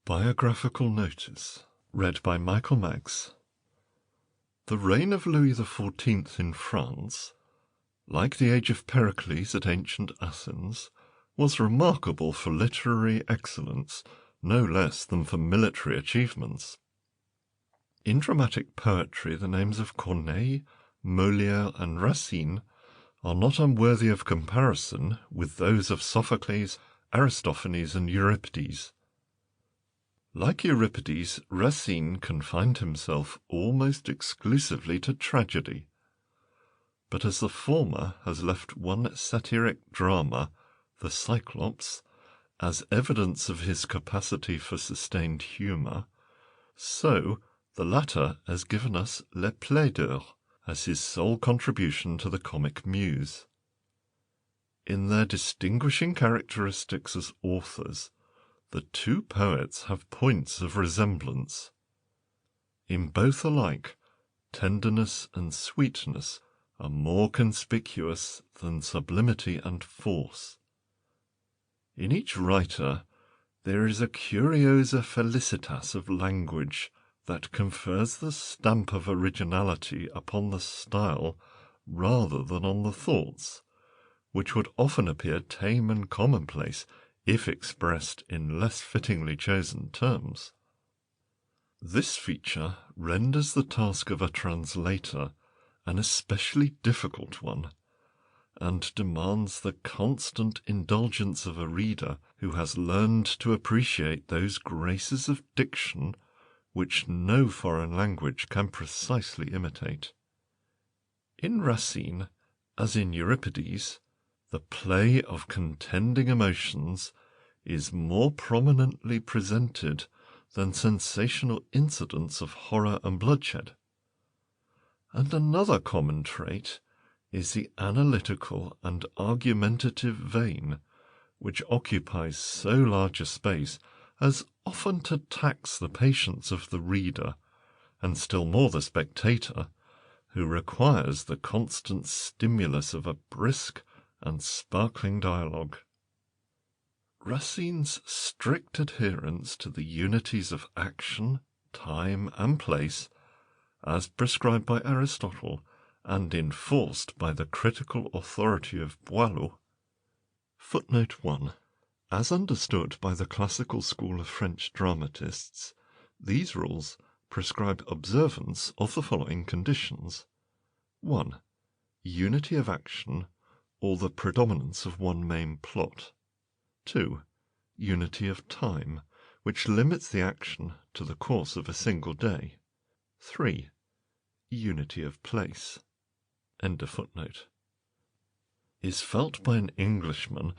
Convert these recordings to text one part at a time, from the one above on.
Biographical Notice, read by Michael Maggs. The reign of Louis XIV in France, like the age of Pericles at ancient Athens, was remarkable for literary excellence, no less than for military achievements. In dramatic poetry, the names of Corneille, Molière, and Racine are not unworthy of comparison with those of Sophocles, Aristophanes, and Euripides. Like Euripides, Racine confined himself almost exclusively to tragedy. But as the former has left one satiric drama, The Cyclops, as evidence of his capacity for sustained humour, so the latter has given us Les Plaideurs as his sole contribution to the comic muse. In their distinguishing characteristics as authors, the two poets have points of resemblance. In both alike, tenderness and sweetness are more conspicuous than sublimity and force. In each writer there is a curiosa felicitas of language that confers the stamp of originality upon the style rather than on the thoughts, which would often appear tame and commonplace if expressed in less fittingly chosen terms. This feature renders the task of a translator an especially difficult one, and demands the constant indulgence of a reader who has learned to appreciate those graces of diction which no foreign language can precisely imitate. In Racine, as in Euripides, the play of contending emotions is more prominently presented than sensational incidents of horror and bloodshed. And another common trait is the analytical and argumentative vein, which occupies so large a space as often to tax the patience of the reader, and still more the spectator, who requires the constant stimulus of a brisk and sparkling dialogue. Racine's strict adherence to the unities of action, time, and place, as prescribed by Aristotle and enforced by the critical authority of Boileau. Footnote 1. As understood by the classical school of French dramatists, these rules prescribe observance of the following conditions. 1. Unity of action, or the predominance of one main plot. 2. Unity of time, which limits the action to the course of a single day. 3. Unity of place. End of footnote. Is felt by an Englishman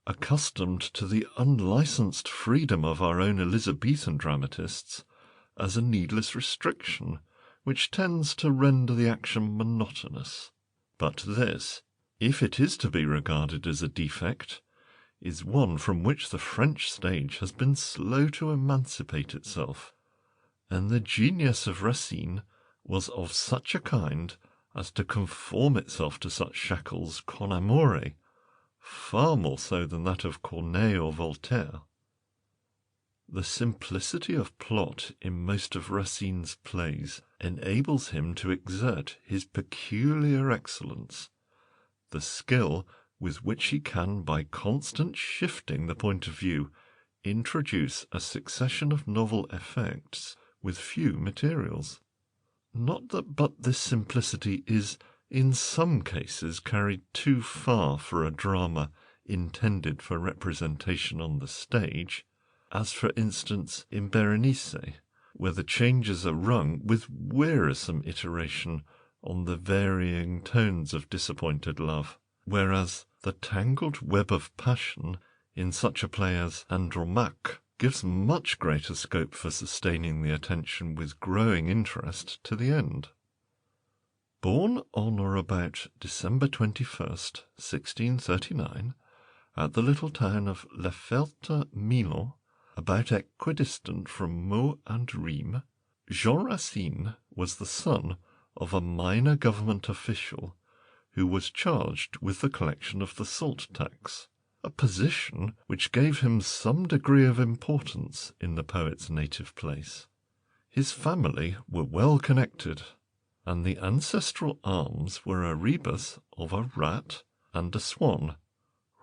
accustomed to the unlicensed freedom of our own Elizabethan dramatists as a needless restriction, which tends to render the action monotonous. But this, if it is to be regarded as a defect, is one from which the French stage has been slow to emancipate itself, and the genius of Racine was of such a kind as to conform itself to such shackles con amore, far more so than that of Corneille or Voltaire. The simplicity of plot in most of Racine's plays enables him to exert his peculiar excellence, the skill with which he can, by constant shifting the point of view, introduce a succession of novel effects with few materials. Not that but this simplicity is, in some cases, carried too far for a drama intended for representation on the stage, as for instance in Berenice, where the changes are rung with wearisome iteration on the varying tones of disappointed love, whereas the tangled web of passion in such a play as Andromaque gives much greater scope for sustaining the attention with growing interest to the end. Born on or about December 21st, 1639, at the little town of La Ferté Milon, about equidistant from Meaux and Rheims, Jean Racine was the son of a minor government official who was charged with the collection of the salt tax, a position which gave him some degree of importance in the poet's native place. His family were well connected, and the ancestral arms were a rebus of a rat and a swan,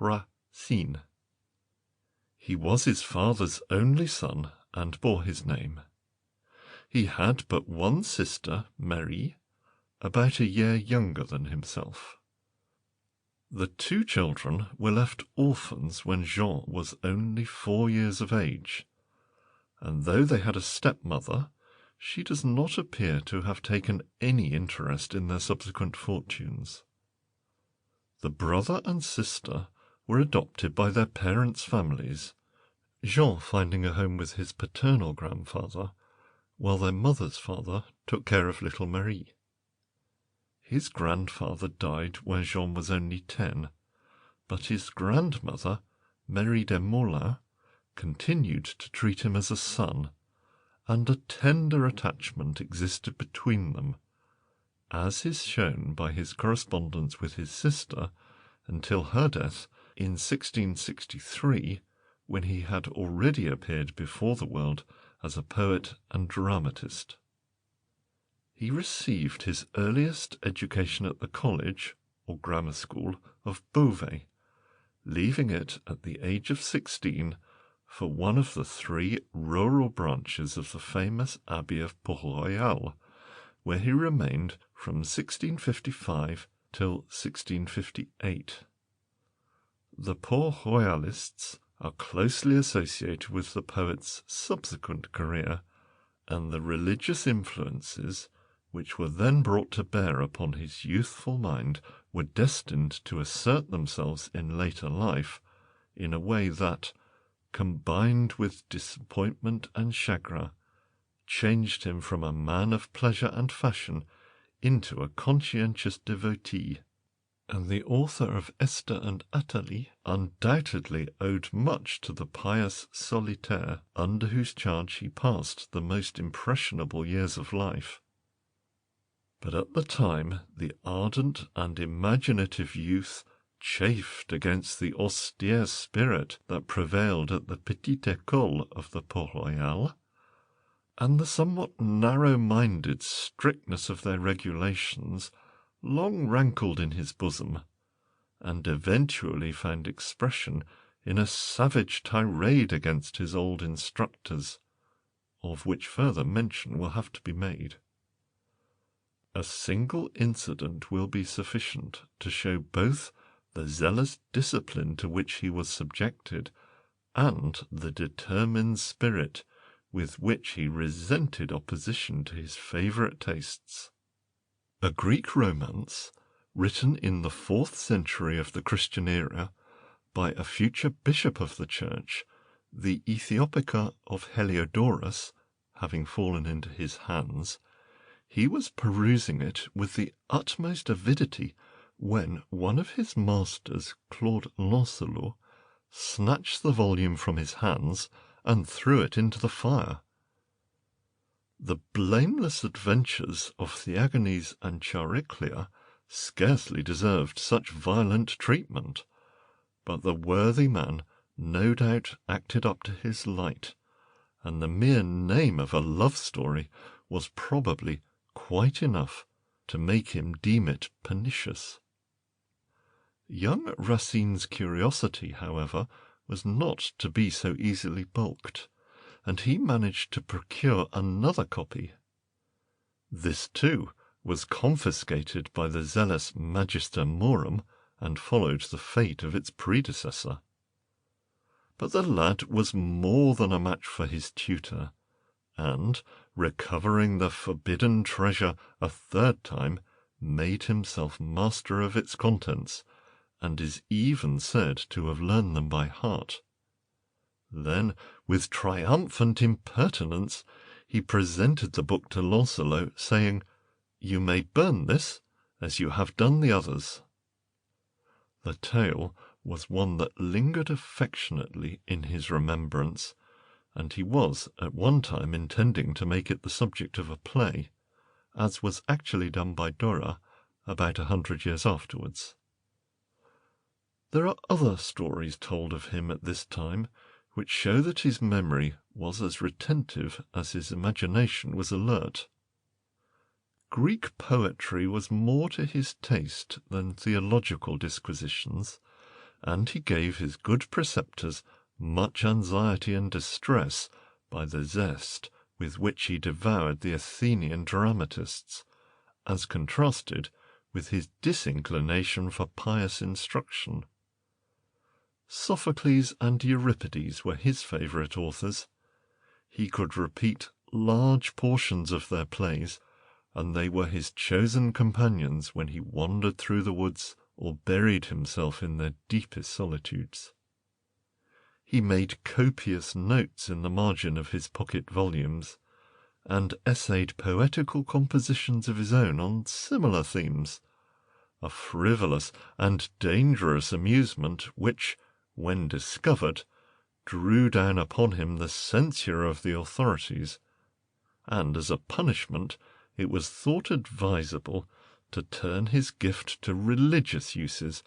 Racine. He was his father's only son and bore his name. He had but one sister, Marie, about a year younger than himself. The two children were left orphans when Jean was only 4 years of age, and though they had a stepmother, she does not appear to have taken any interest in their subsequent fortunes. The brother and sister were adopted by their parents' families, Jean finding a home with his paternal grandfather, while their mother's father took care of little Marie. His grandfather died when Jean was only 10, but his grandmother, Marie de Molin, continued to treat him as a son, and a tender attachment existed between them, as is shown by his correspondence with his sister until her death in 1663, when he had already appeared before the world as a poet and dramatist. He received his earliest education at the college, or grammar school, of Beauvais, leaving it at the age of 16 for one of the 3 rural branches of the famous Abbey of Palais Royale, where he remained from 1655 till 1658. The Palais Royalists are closely associated with the poet's subsequent career, and the religious influences which were then brought to bear upon his youthful mind were destined to assert themselves in later life in a way that, combined with disappointment and chagrin, changed him from a man of pleasure and fashion into a conscientious devotee. And the author of Esther and Athalie undoubtedly owed much to the pious solitaire under whose charge he passed the most impressionable years of life. But at the time the ardent and imaginative youth chafed against the austere spirit that prevailed at the petite école of the Palais Royale, and the somewhat narrow-minded strictness of their regulations long rankled in his bosom, and eventually found expression in a savage tirade against his old instructors, of which further mention will have to be made. A single incident will be sufficient to show both the zealous discipline to which he was subjected and the determined spirit with which he resented opposition to his favourite tastes. A Greek romance, written in the 4th century of the Christian era by a future bishop of the church, the Eteocles of Heliodorus, having fallen into his hands, he was perusing it with the utmost avidity when one of his masters, Claude Lancelot, snatched the volume from his hands and threw it into the fire. The blameless adventures of Theagenes and Chariclia scarcely deserved such violent treatment, but the worthy man no doubt acted up to his light, and the mere name of a love story was probably quite enough to make him deem it pernicious. Young Racine's curiosity, however, was not to be so easily balked, and he managed to procure another copy. This, too, was confiscated by the zealous Magister Morum, and followed the fate of its predecessor. But the lad was more than a match for his tutor, and, recovering the forbidden treasure a 3rd time, made himself master of its contents, and is even said to have learned them by heart. Then, with triumphant impertinence, he presented the book to Lancelot, saying, "You may burn this, as you have done the others." The tale was one that lingered affectionately in his remembrance, and he was at one time intending to make it the subject of a play, as was actually done by Dora about 100 years afterwards. There are other stories told of him at this time which show that his memory was as retentive as his imagination was alert. Greek poetry was more to his taste than theological disquisitions, and he gave his good preceptors much anxiety and distress by the zest with which he devoured the Athenian dramatists, as contrasted with his disinclination for pious instruction. Sophocles and Euripides were his favourite authors. He could repeat large portions of their plays, and they were his chosen companions when he wandered through the woods or buried himself in their deepest solitudes. He made copious notes in the margin of his pocket volumes, and essayed poetical compositions of his own on similar themes, a frivolous and dangerous amusement which, when discovered, drew down upon him the censure of the authorities, and as a punishment it was thought advisable to turn his gift to religious uses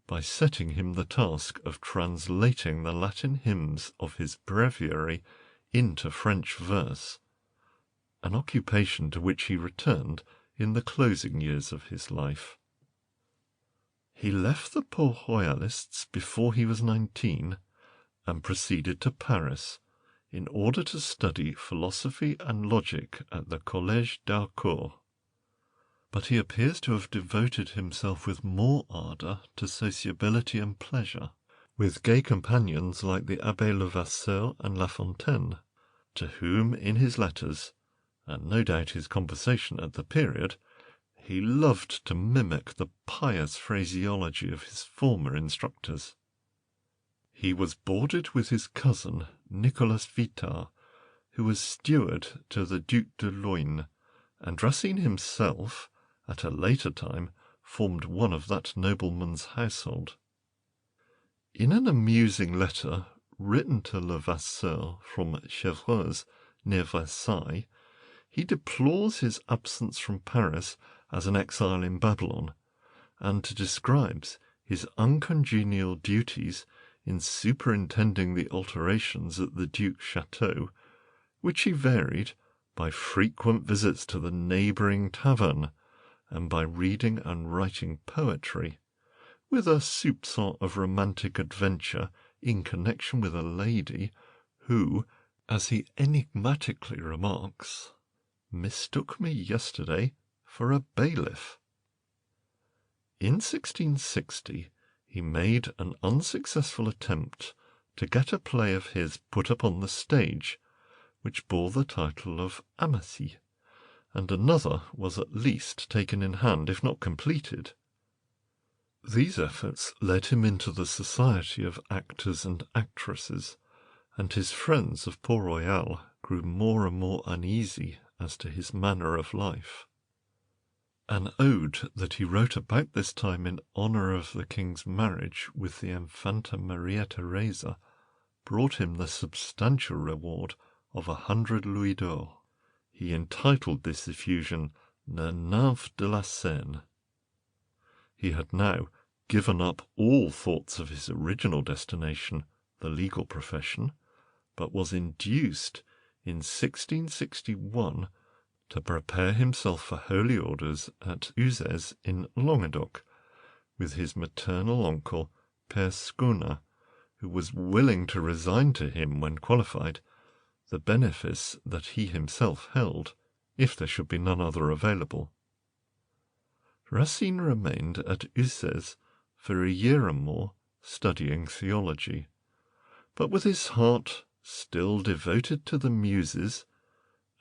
by setting him the task of translating the Latin hymns of his breviary into French verse, an occupation to which he returned in the closing years of his life. He left the Palais Royalists before he was 19 and proceeded to Paris in order to study philosophy and logic at the Collège d'Harcourt. But he appears to have devoted himself with more ardour to sociability and pleasure, with gay companions like the Abbé Levasseur and La Fontaine, to whom in his letters, and no doubt his conversation at the period, he loved to mimic the pious phraseology of his former instructors. He was boarded with his cousin Nicolas Vitard, who was steward to the Duc de Luynes, and Racine himself, at a later time, formed one of that nobleman's household. In an amusing letter written to Levasseur from Chevreuse, near Versailles, he deplores his absence from Paris as an exile in Babylon, and describes his uncongenial duties in superintending the alterations at the Duke's chateau, which he varied by frequent visits to the neighbouring tavern, and by reading and writing poetry, with a soupçon of romantic adventure in connection with a lady who, as he enigmatically remarks, mistook me yesterday for a bailiff. In 1660 he made an unsuccessful attempt to get a play of his put up on the stage, which bore the title of Amasie, and another was at least taken in hand, if not completed. These efforts led him into the society of actors and actresses, and his friends of Palais Royale grew more and more uneasy as to his manner of life. An ode that he wrote about this time in honour of the king's marriage with the Infanta Maria Theresa brought him the substantial reward of 100 louis d'or. He entitled this effusion La Nymphe de la Seine. He had now given up all thoughts of his original destination, the legal profession, but was induced in 1661 to prepare himself for holy orders at Uzès in Languedoc, with his maternal uncle Père Scona, who was willing to resign to him, when qualified, the benefice that he himself held, if there should be none other available. Racine remained at Uzès for a year or more, studying theology, but with his heart still devoted to the Muses,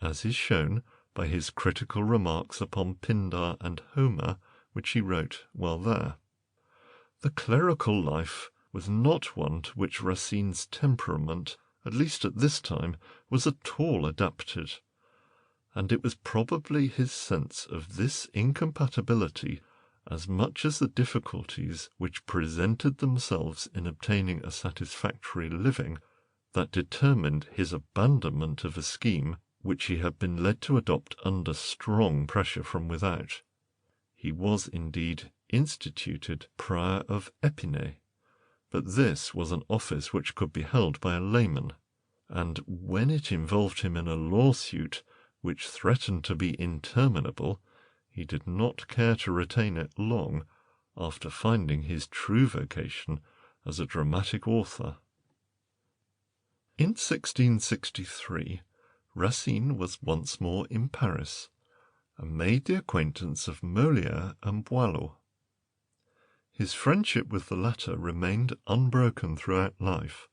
as is shown by his critical remarks upon Pindar and Homer, which he wrote while there. The clerical life was not one to which Racine's temperament, at least at this time, was at all adapted, and it was probably his sense of this incompatibility, as much as the difficulties which presented themselves in obtaining a satisfactory living, that determined his abandonment of a scheme which he had been led to adopt under strong pressure from without. He was indeed instituted prior of Épinay, but this was an office which could be held by a layman, and when it involved him in a lawsuit which threatened to be interminable, he did not care to retain it long after finding his true vocation as a dramatic author. In 1663, Racine was once more in Paris, and made the acquaintance of Molière and Boileau. His friendship with the latter remained unbroken throughout life,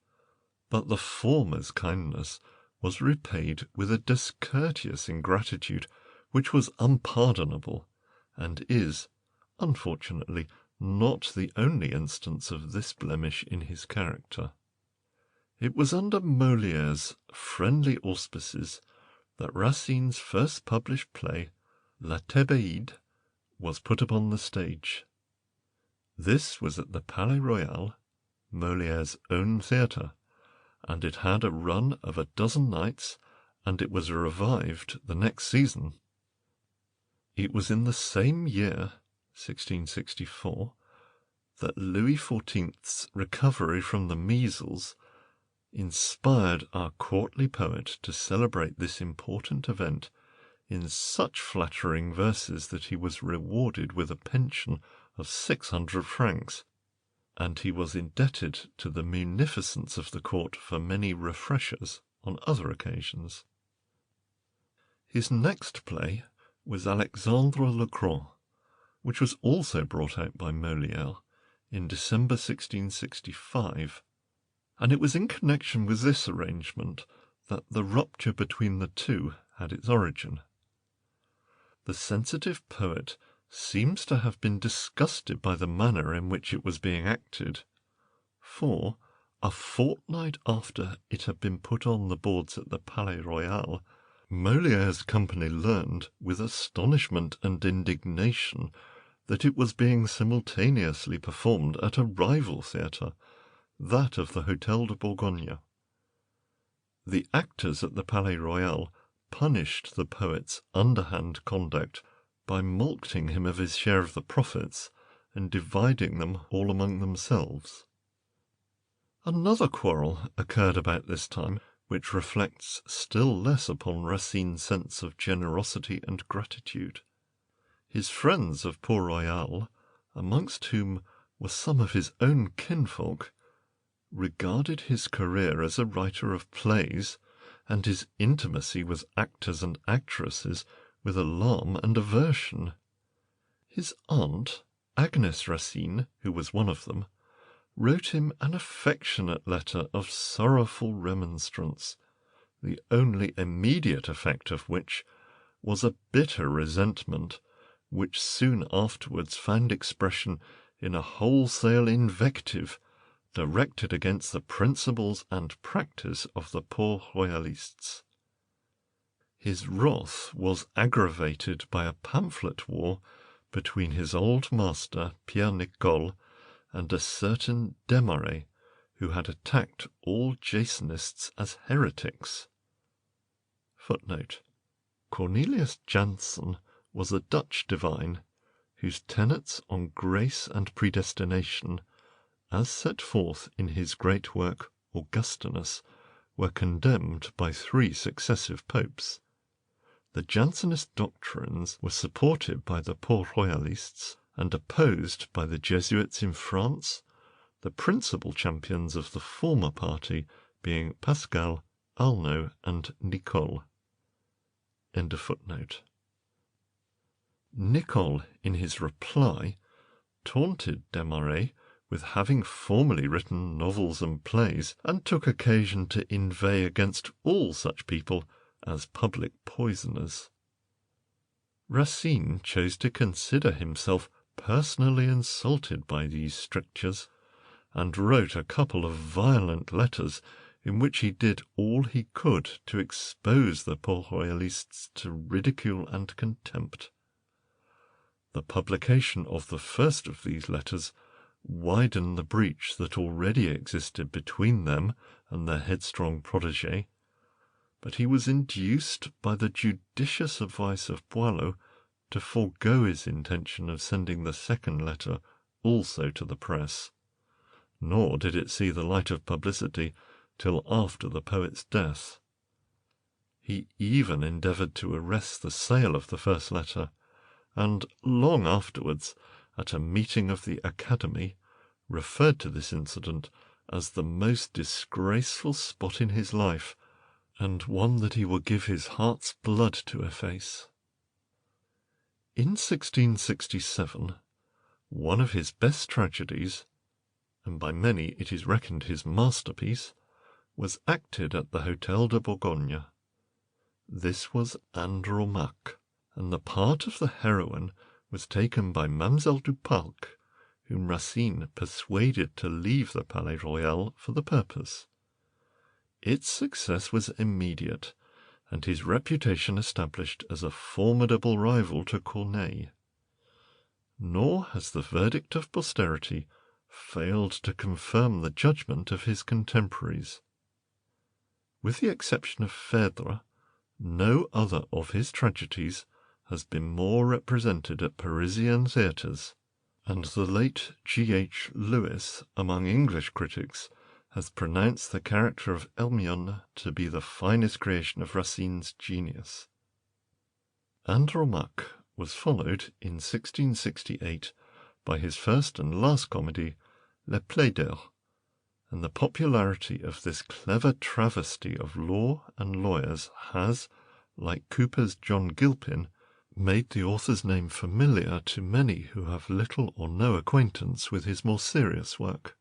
but the former's kindness was repaid with a discourteous ingratitude which was unpardonable, and is, unfortunately, not the only instance of this blemish in his character. It was under Molière's friendly auspices that Racine's first published play, La Thébaïde, was put upon the stage. This was at the Palais Royale, Molière's own theatre, and it had a run of 12 nights, and it was revived the next season. It was in the same year, 1664, that Louis XIV's recovery from the measles inspired our courtly poet to celebrate this important event in such flattering verses that he was rewarded with a pension of 600 francs, and he was indebted to the munificence of the court for many refreshers on other occasions. His next play was Alexandre le Grand, which was also brought out by Molière in December 1665, and it was in connection with this arrangement that the rupture between the two had its origin. The sensitive poet seems to have been disgusted by the manner in which it was being acted, for, a fortnight after it had been put on the boards at the Palais Royale, Molière's company learned, with astonishment and indignation, that it was being simultaneously performed at a rival theatre, that of the Hôtel de Bourgogne. The actors at the Palais Royale punished the poet's underhand conduct by mulcting him of his share of the profits and dividing them all among themselves. Another quarrel occurred about this time, which reflects still less upon Racine's sense of generosity and gratitude. His friends of Port-Royal, amongst whom were some of his own kinfolk, regarded his career as a writer of plays, and his intimacy with actors and actresses with alarm and aversion. His aunt, Agnes Racine, who was one of them, wrote him an affectionate letter of sorrowful remonstrance, the only immediate effect of which was a bitter resentment, which soon afterwards found expression in a wholesale invective directed against the principles and practice of the Port-Royalists. His wrath was aggravated by a pamphlet war between his old master, Pierre Nicole, and a certain Desmarets, who had attacked all Jansenists as heretics. Footnote: Cornelius Jansen was a Dutch divine, whose tenets on grace and predestination, as set forth in his great work Augustinus, were condemned by 3 successive popes. The Jansenist doctrines were supported by the Port-Royalists and opposed by the Jesuits in France, the principal champions of the former party being Pascal, Alno, and Nicole. End of footnote. Nicole, in his reply, taunted Desmarets with having formerly written novels and plays, and took occasion to inveigh against all such people as public poisoners. Racine chose to consider himself personally insulted by these strictures, and wrote a couple of violent letters in which he did all he could to expose the Port-Royalists to ridicule and contempt. The publication of the first of these letters widened the breach that already existed between them and their headstrong protégé, but he was induced by the judicious advice of Boileau to forego his intention of sending the second letter also to the press, nor did it see the light of publicity till after the poet's death. He even endeavoured to arrest the sale of the first letter, and long afterwards, at a meeting of the Academy, referred to this incident as the most disgraceful spot in his life, and one that he would give his heart's blood to efface. In 1667, one of his best tragedies, and by many it is reckoned his masterpiece, was acted at the Hôtel de Bourgogne. This was Andromaque, and the part of the heroine was taken by Mademoiselle du Parc, whom Racine persuaded to leave the Palais Royale for the purpose. Its success was immediate, and his reputation established as a formidable rival to Corneille. Nor has the verdict of posterity failed to confirm the judgment of his contemporaries. With the exception of Phèdre, no other of his tragedies has been more represented at Parisian theatres, and the late G.H. Lewis, among English critics, has pronounced the character of Hermione to be the finest creation of Racine's genius. Andromaque was followed in 1668 by his first and last comedy, Le Plaideur, and the popularity of this clever travesty of law and lawyers has, like Cooper's John Gilpin, made the author's name familiar to many who have little or no acquaintance with his more serious work.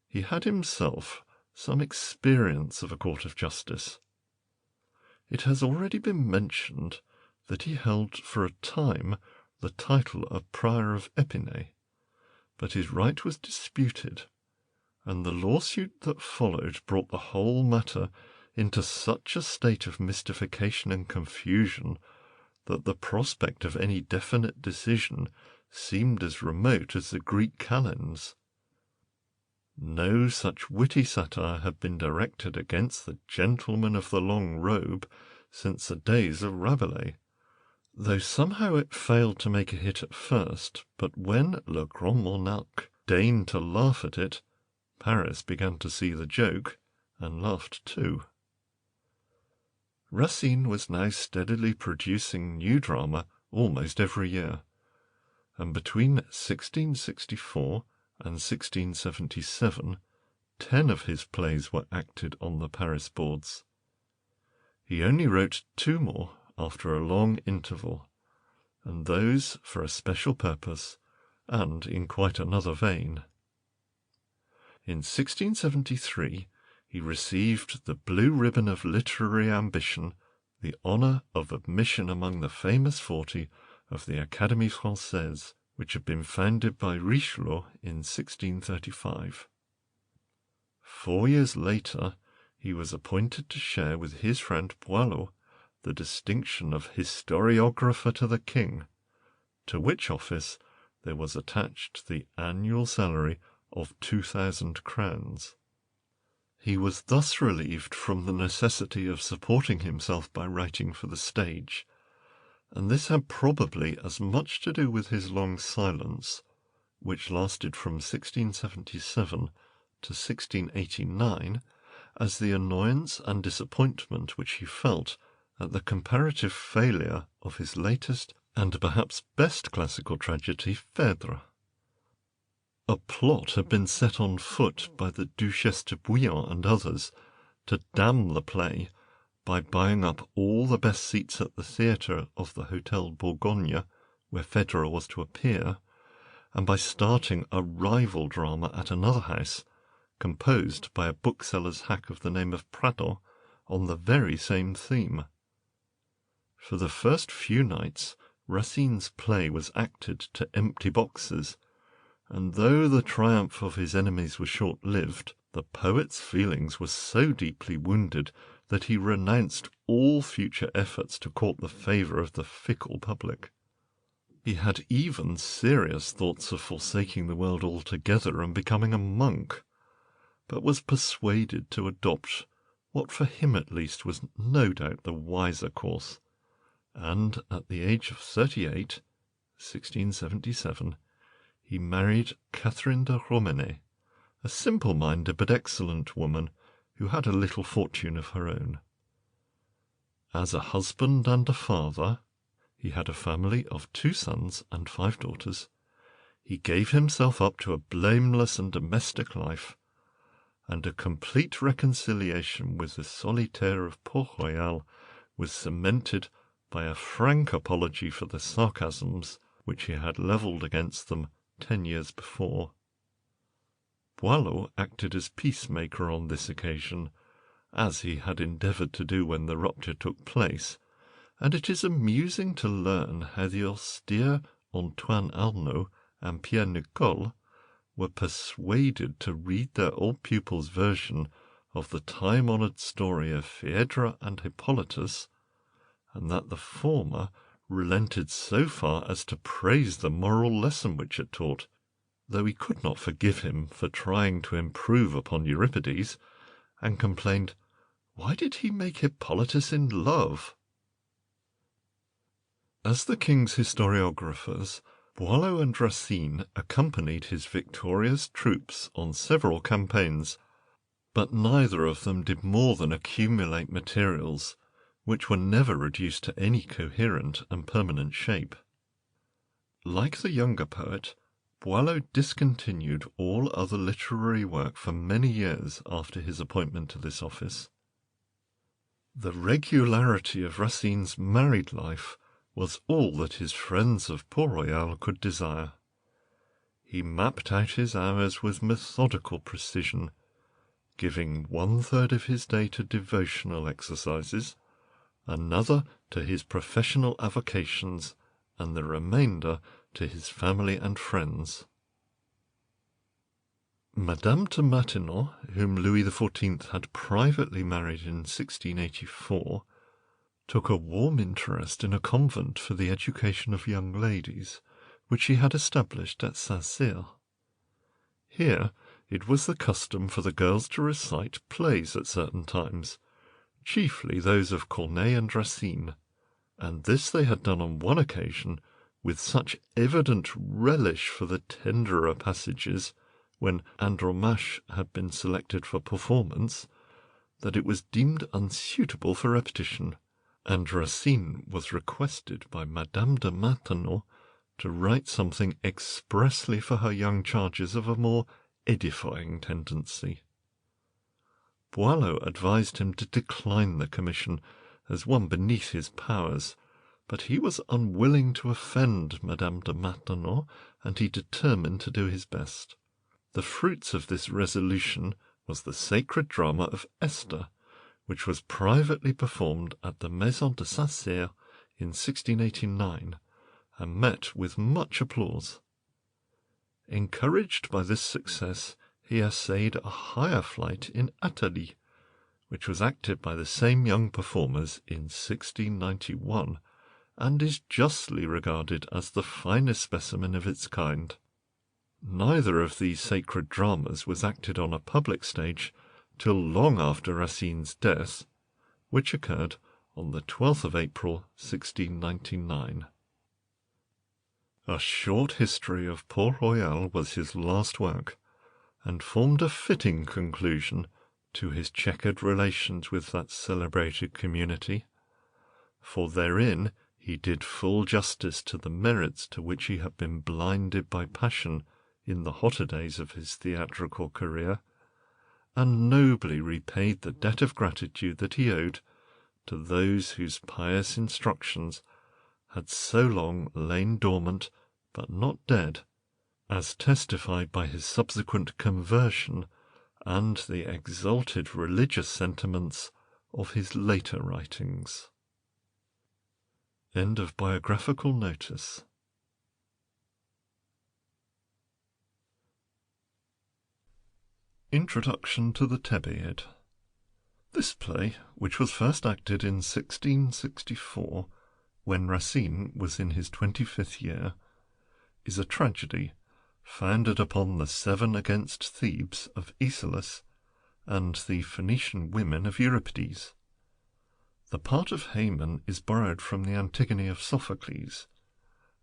He had himself some experience of a court of justice. It has already been mentioned that he held for a time the title of Prior of Épinay, but his right was disputed, and the lawsuit that followed brought the whole matter into such a state of mystification and confusion that the prospect of any definite decision seemed as remote as the Greek kalends. No such witty satire had been directed against the gentleman of the long robe since the days of Rabelais, though somehow it failed to make a hit at first, but when Le Grand Monarque deigned to laugh at it, Paris began to see the joke, and laughed too. Racine was now steadily producing new drama almost every year, and between 1664 and 1677 10 of his plays were acted on the Paris boards. He only wrote 2 more after a long interval, and those for a special purpose and in quite another vein. In 1673 he received the Blue Ribbon of Literary Ambition, the honour of admission among the famous 40 of the Académie Française, which had been founded by Richelieu in 1635. 4 years later he was appointed to share with his friend Boileau the distinction of historiographer to the king, to which office there was attached the annual salary of 2,000 crowns. He was thus relieved from the necessity of supporting himself by writing for the stage, and this had probably as much to do with his long silence, which lasted from 1677 to 1689, as the annoyance and disappointment which he felt at the comparative failure of his latest and perhaps best classical tragedy, Phèdre. A plot had been set on foot by the Duchesse de Bouillon and others to damn the play by buying up all the best seats at the theatre of the Hôtel Bourgogne, where Phèdre was to appear, and by starting a rival drama at another house, composed by a bookseller's hack of the name of Pradon, on the very same theme. For the first few nights Racine's play was acted to empty boxes, and though the triumph of his enemies was short-lived, the poet's feelings were so deeply wounded that he renounced all future efforts to court the favour of the fickle public. He had even serious thoughts of forsaking the world altogether and becoming a monk, but was persuaded to adopt what for him at least was no doubt the wiser course, and at the age of 38, 1677, he married Catherine de Romanée, a simple-minded but excellent woman who had a little fortune of her own. As a husband and a father, he had a family of 2 sons and 5 daughters. He gave himself up to a blameless and domestic life, and a complete reconciliation with the solitaire of Palais Royale was cemented by a frank apology for the sarcasms which he had levelled against them 10 years before. Boileau acted as peacemaker on this occasion, as he had endeavoured to do when the rupture took place, and it is amusing to learn how the austere Antoine Arnauld and Pierre Nicole were persuaded to read their old pupil's version of the time-honoured story of Phaedra and Hippolytus, and that the former relented so far as to praise the moral lesson which it taught, though he could not forgive him for trying to improve upon Euripides, and complained, "Why did he make Hippolytus in love?" As the king's historiographers, Boileau and Racine accompanied his victorious troops on several campaigns, but neither of them did more than accumulate materials which were never reduced to any coherent and permanent shape. Like the younger poet, Boileau discontinued all other literary work for many years after his appointment to this office. The regularity of Racine's married life was all that his friends of Palais Royale could desire. He mapped out his hours with methodical precision, giving 1/3 of his day to devotional exercises, another to his professional avocations, and the remainder to his family and friends. Madame de Maintenon, whom Louis XIV had privately married in 1684, took a warm interest in a convent for the education of young ladies, which he had established at Saint-Cyr. Here it was the custom for the girls to recite plays at certain times, chiefly those of Corneille and Racine, and this they had done on one occasion with such evident relish for the tenderer passages, when Andromache had been selected for performance, that it was deemed unsuitable for repetition, and Racine was requested by Madame de Maintenon to write something expressly for her young charges of a more edifying tendency. Boileau advised him to decline the commission as one beneath his powers, but he was unwilling to offend Madame de Maintenon, and he determined to do his best. The fruits of this resolution was the sacred drama of Esther, which was privately performed at the Maison de Saint-Cyr in 1689, and met with much applause. Encouraged by this success, he essayed a higher flight in Athalie, which was acted by the same young performers in 1691, and is justly regarded as the finest specimen of its kind. Neither of these sacred dramas was acted on a public stage till long after Racine's death, which occurred on the 12th of April, 1699. A short history of Palais Royale was his last work, and formed a fitting conclusion to his checkered relations with that celebrated community, for therein he did full justice to the merits to which he had been blinded by passion in the hotter days of his theatrical career, and nobly repaid the debt of gratitude that he owed to those whose pious instructions had so long lain dormant but not dead, as testified by his subsequent conversion and the exalted religious sentiments of his later writings. End of biographical notice. Introduction to the Thébaid. This play, which was first acted in 1664, when Racine was in his 25th year, is a tragedy founded upon the 7 against Thebes of Aeschylus and the Phoenician women of Euripides. The part of Haman is borrowed from the Antigone of Sophocles,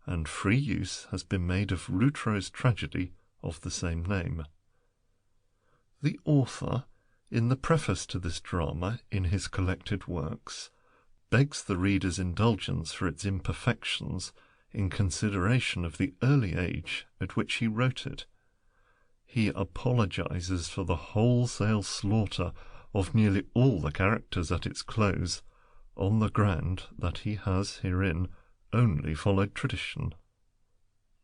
and free use has been made of Routreau's tragedy of the same name. The author, in the preface to this drama in his collected works, begs the reader's indulgence for its imperfections in consideration of the early age at which he wrote it. He apologizes for the wholesale slaughter of nearly all the characters at its close, on the ground that he has herein only followed tradition.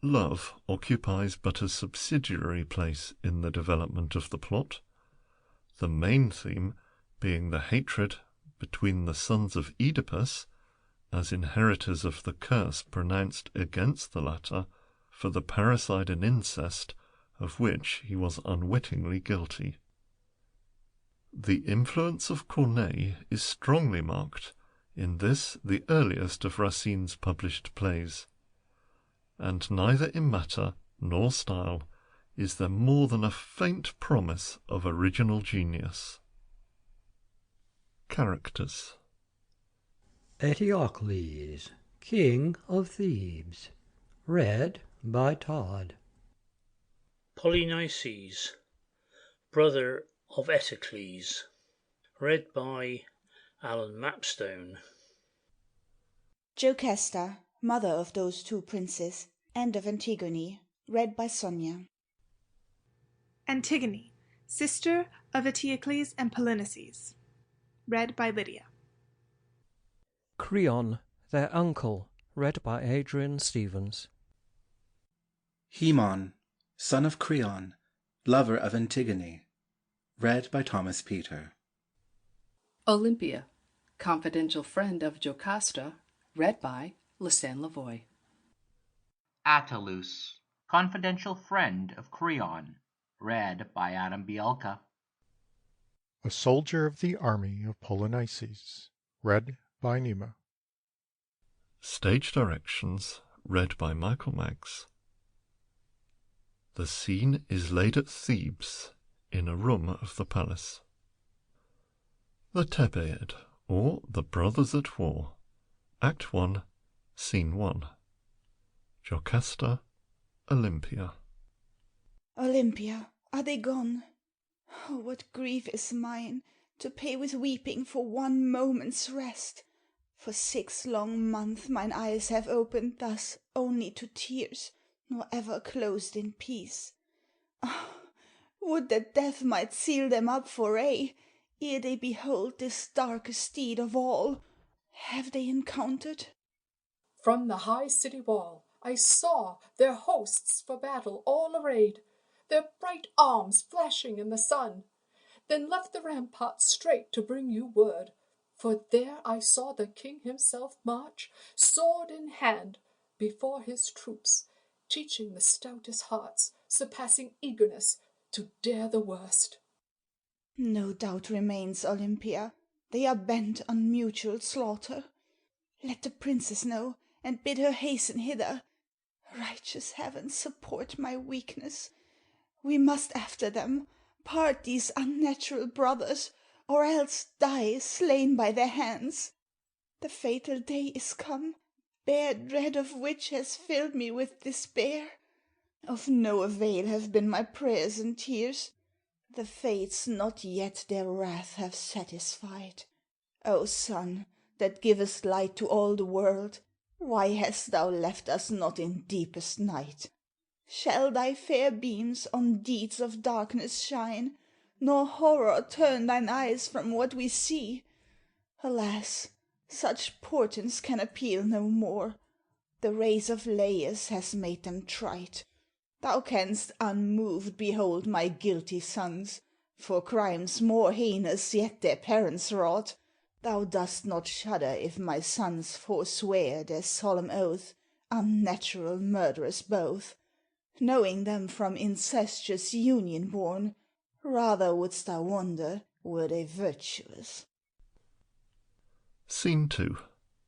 Love occupies but a subsidiary place in the development of the plot, the main theme being the hatred between the sons of Oedipus, as inheritors of the curse pronounced against the latter for the parricide and incest of which he was unwittingly guilty. The influence of Corneille is strongly marked in this, the earliest of Racine's published plays, and neither in matter nor style is there more than a faint promise of original genius. Characters. Eteocles, King of Thebes. Read by Todd. Polynices, brother of Eteocles. Read by Alan Mapstone. Jocasta, mother of those two princes, and of Antigone. Read by Sonia. Antigone, sister of Eteocles and Polynices. Read by Lydia. Creon, their uncle. Read by Adrian Stevens. Haemon, son of Creon, lover of Antigone. Read by Thomas Peter. Olympia, confidential friend of Jocasta. Read by Lisanne Lavoie. Attalus, confidential friend of Creon. Read by Adam Bielka. A soldier of the army of Polynices. Read by Nima. Stage directions, read by Michael Maggs. The scene is laid at Thebes, in a room of the palace. The Thebaid, or the Brothers at War. Act 1, Scene 1. Jocasta, Olympia. Olympia, are they gone? Oh, what grief is mine, to pay with weeping for one moment's rest! For 6 long months mine eyes have opened thus only to tears, nor ever closed in peace. Ah, would that death might seal them up for aye, ere they behold this darkest deed of all! Have they encountered? From the high city wall I saw their hosts for battle all arrayed, their bright arms flashing in the sun, then left the rampart straight to bring you word, for there I saw the king himself march, sword in hand, before his troops, teaching the stoutest hearts, surpassing eagerness, to dare the worst. No doubt remains, Olympia. They are bent on mutual slaughter. Let the princess know, and bid her hasten hither. Righteous heavens, support my weakness. We must after them, part these unnatural brothers, or else die slain by their hands. The fatal day is come, bare dread of which has filled me with despair. Of no avail have been my prayers and tears. The fates not yet their wrath have satisfied. O sun, that givest light to all the world, why hast thou left us not in deepest night? Shall thy fair beams on deeds of darkness shine, nor horror turn thine eyes from what we see? Alas, such portents can appeal no more. The race of Laius has made them trite. Thou canst unmoved behold my guilty sons, for crimes more heinous yet their parents wrought. Thou dost not shudder if my sons forswear their solemn oath, unnatural murderers both, knowing them from incestuous union born. Rather wouldst thou wonder were they virtuous. Scene 2.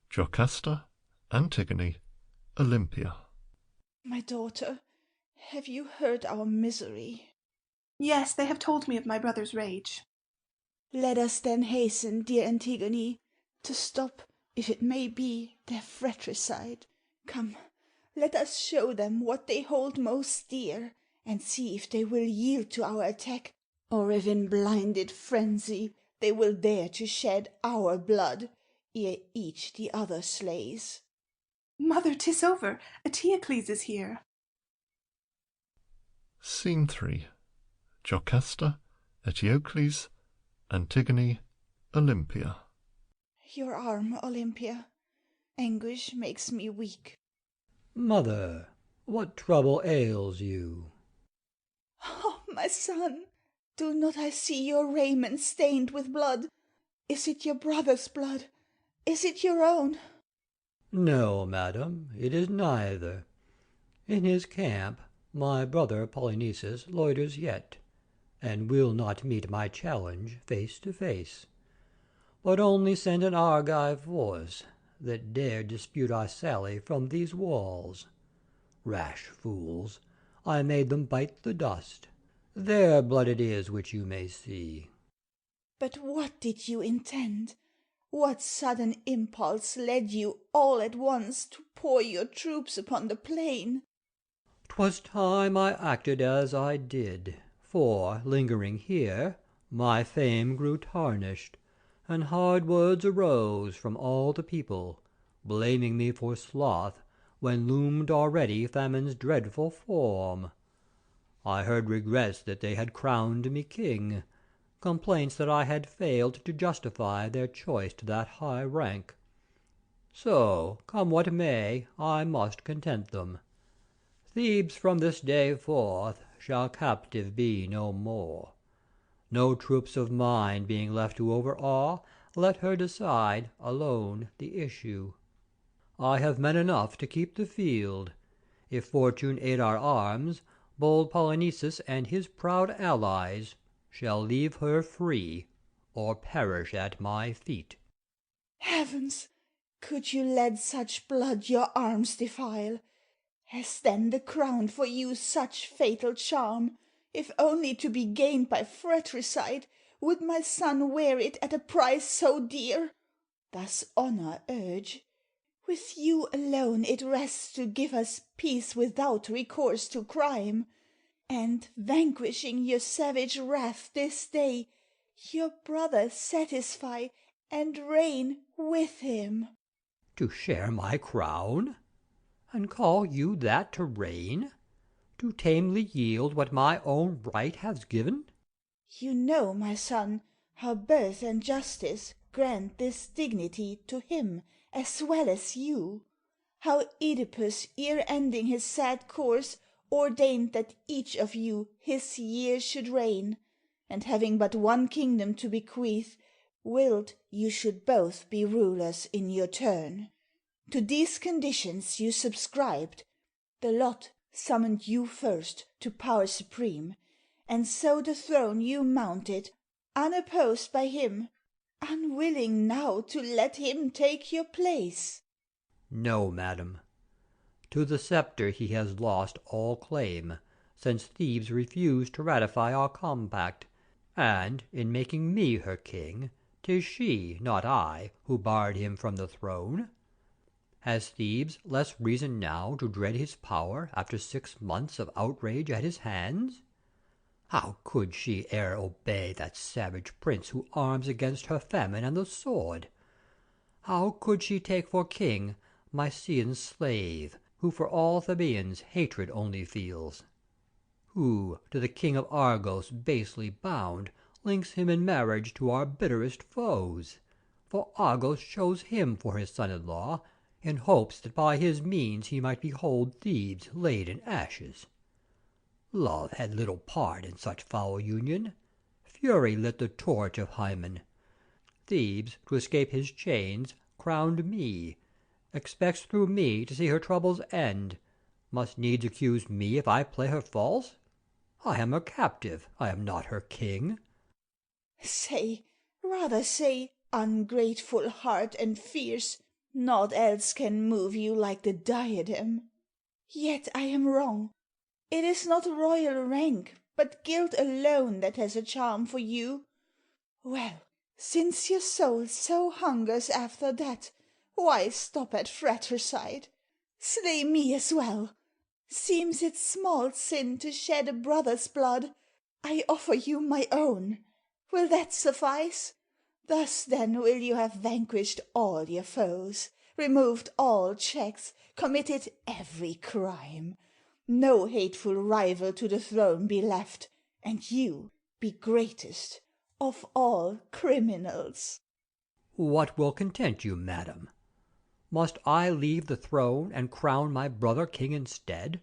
Jocasta, Antigone, Olympia. My daughter, have you heard our misery? Yes, they have told me of my brother's rage. Let us then hasten, dear Antigone, to stop, if it may be, their fratricide. Come, let us show them what they hold most dear, and see if they will yield to our attack, or if in blinded frenzy they will dare to shed our blood, ere each the other slays. Mother, 'tis over. Eteocles is here. Scene 3. Jocasta, Eteocles, Antigone, Olympia. Your arm, Olympia. Anguish makes me weak. Mother, what trouble ails you? Oh, my son, do not I see your raiment stained with blood? Is it your brother's blood? Is it your own? No, madam, it is neither. In his camp my brother Polynices loiters yet, and will not meet my challenge face to face, but only send an Argive force that dare dispute our sally from these walls. Rash fools, I made them bite the dust. Their blood it is which you may see. But what did you intend? What sudden impulse led you all at once to pour your troops upon the plain? 'Twas time I acted as I did, for, lingering here, my fame grew tarnished, and hard words arose from all the people, blaming me for sloth, when loomed already famine's dreadful form. I heard regrets that they had crowned me king, complaints that I had failed to justify their choice to that high rank. So, come what may, I must content them. Thebes from this day forth shall captive be no more. No troops of mine being left to overawe, let her decide alone the issue. I have men enough to keep the field. If fortune aid our arms, bold Polynices and his proud allies shall leave her free, or perish at my feet. Heavens! Could you let such blood your arms defile? Has then the crown for you such fatal charm? If only to be gained by fratricide, would my son wear it at a price so dear? Does honour urge? With you alone it rests to give us peace without recourse to crime. And, vanquishing your savage wrath this day, your brother satisfy and reign with him. To share my crown? And call you that to reign? To tamely yield what my own right has given? You know, my son, how birth and justice grant this dignity to him as well as you. How Oedipus, ere ending his sad course, ordained that each of you his year should reign, and having but one kingdom to bequeath, willed you should both be rulers in your turn. To these conditions you subscribed. The lot summoned you first to power supreme, and so the throne you mounted, unopposed by him, unwilling now to let him take your place. No, madam. To the sceptre he has lost all claim, since Thebes refused to ratify our compact, and, in making me her king, 'tis she, not I, who barred him from the throne. Has Thebes less reason now to dread his power after 6 months of outrage at his hands? How could she e'er obey that savage prince who arms against her famine and the sword? How could she take for king Mysian's slave, who for all Thebaeans hatred only feels? Who, to the king of Argos basely bound, links him in marriage to our bitterest foes? For Argos chose him for his son-in-law, in hopes that by his means he might behold Thebes laid in ashes. Love had little part in such foul union. Fury lit the torch of Hymen. Thebes, to escape his chains, crowned me, expects through me to see her troubles end, must needs accuse me if I play her false. I am her captive, I am not her king. Say, rather say, ungrateful heart and fierce, naught else can move you like the diadem. Yet I am wrong. It is not royal rank, but guilt alone that has a charm for you. Well, since your soul so hungers after that, why stop at fratricide? Slay me as well. Seems it small sin to shed a brother's blood, I offer you my own. Will that suffice? Thus then will you have vanquished all your foes, removed all checks, committed every crime. No hateful rival to the throne be left, and you be greatest of all criminals. What will content you, madam? Must I leave the throne and crown my brother king instead?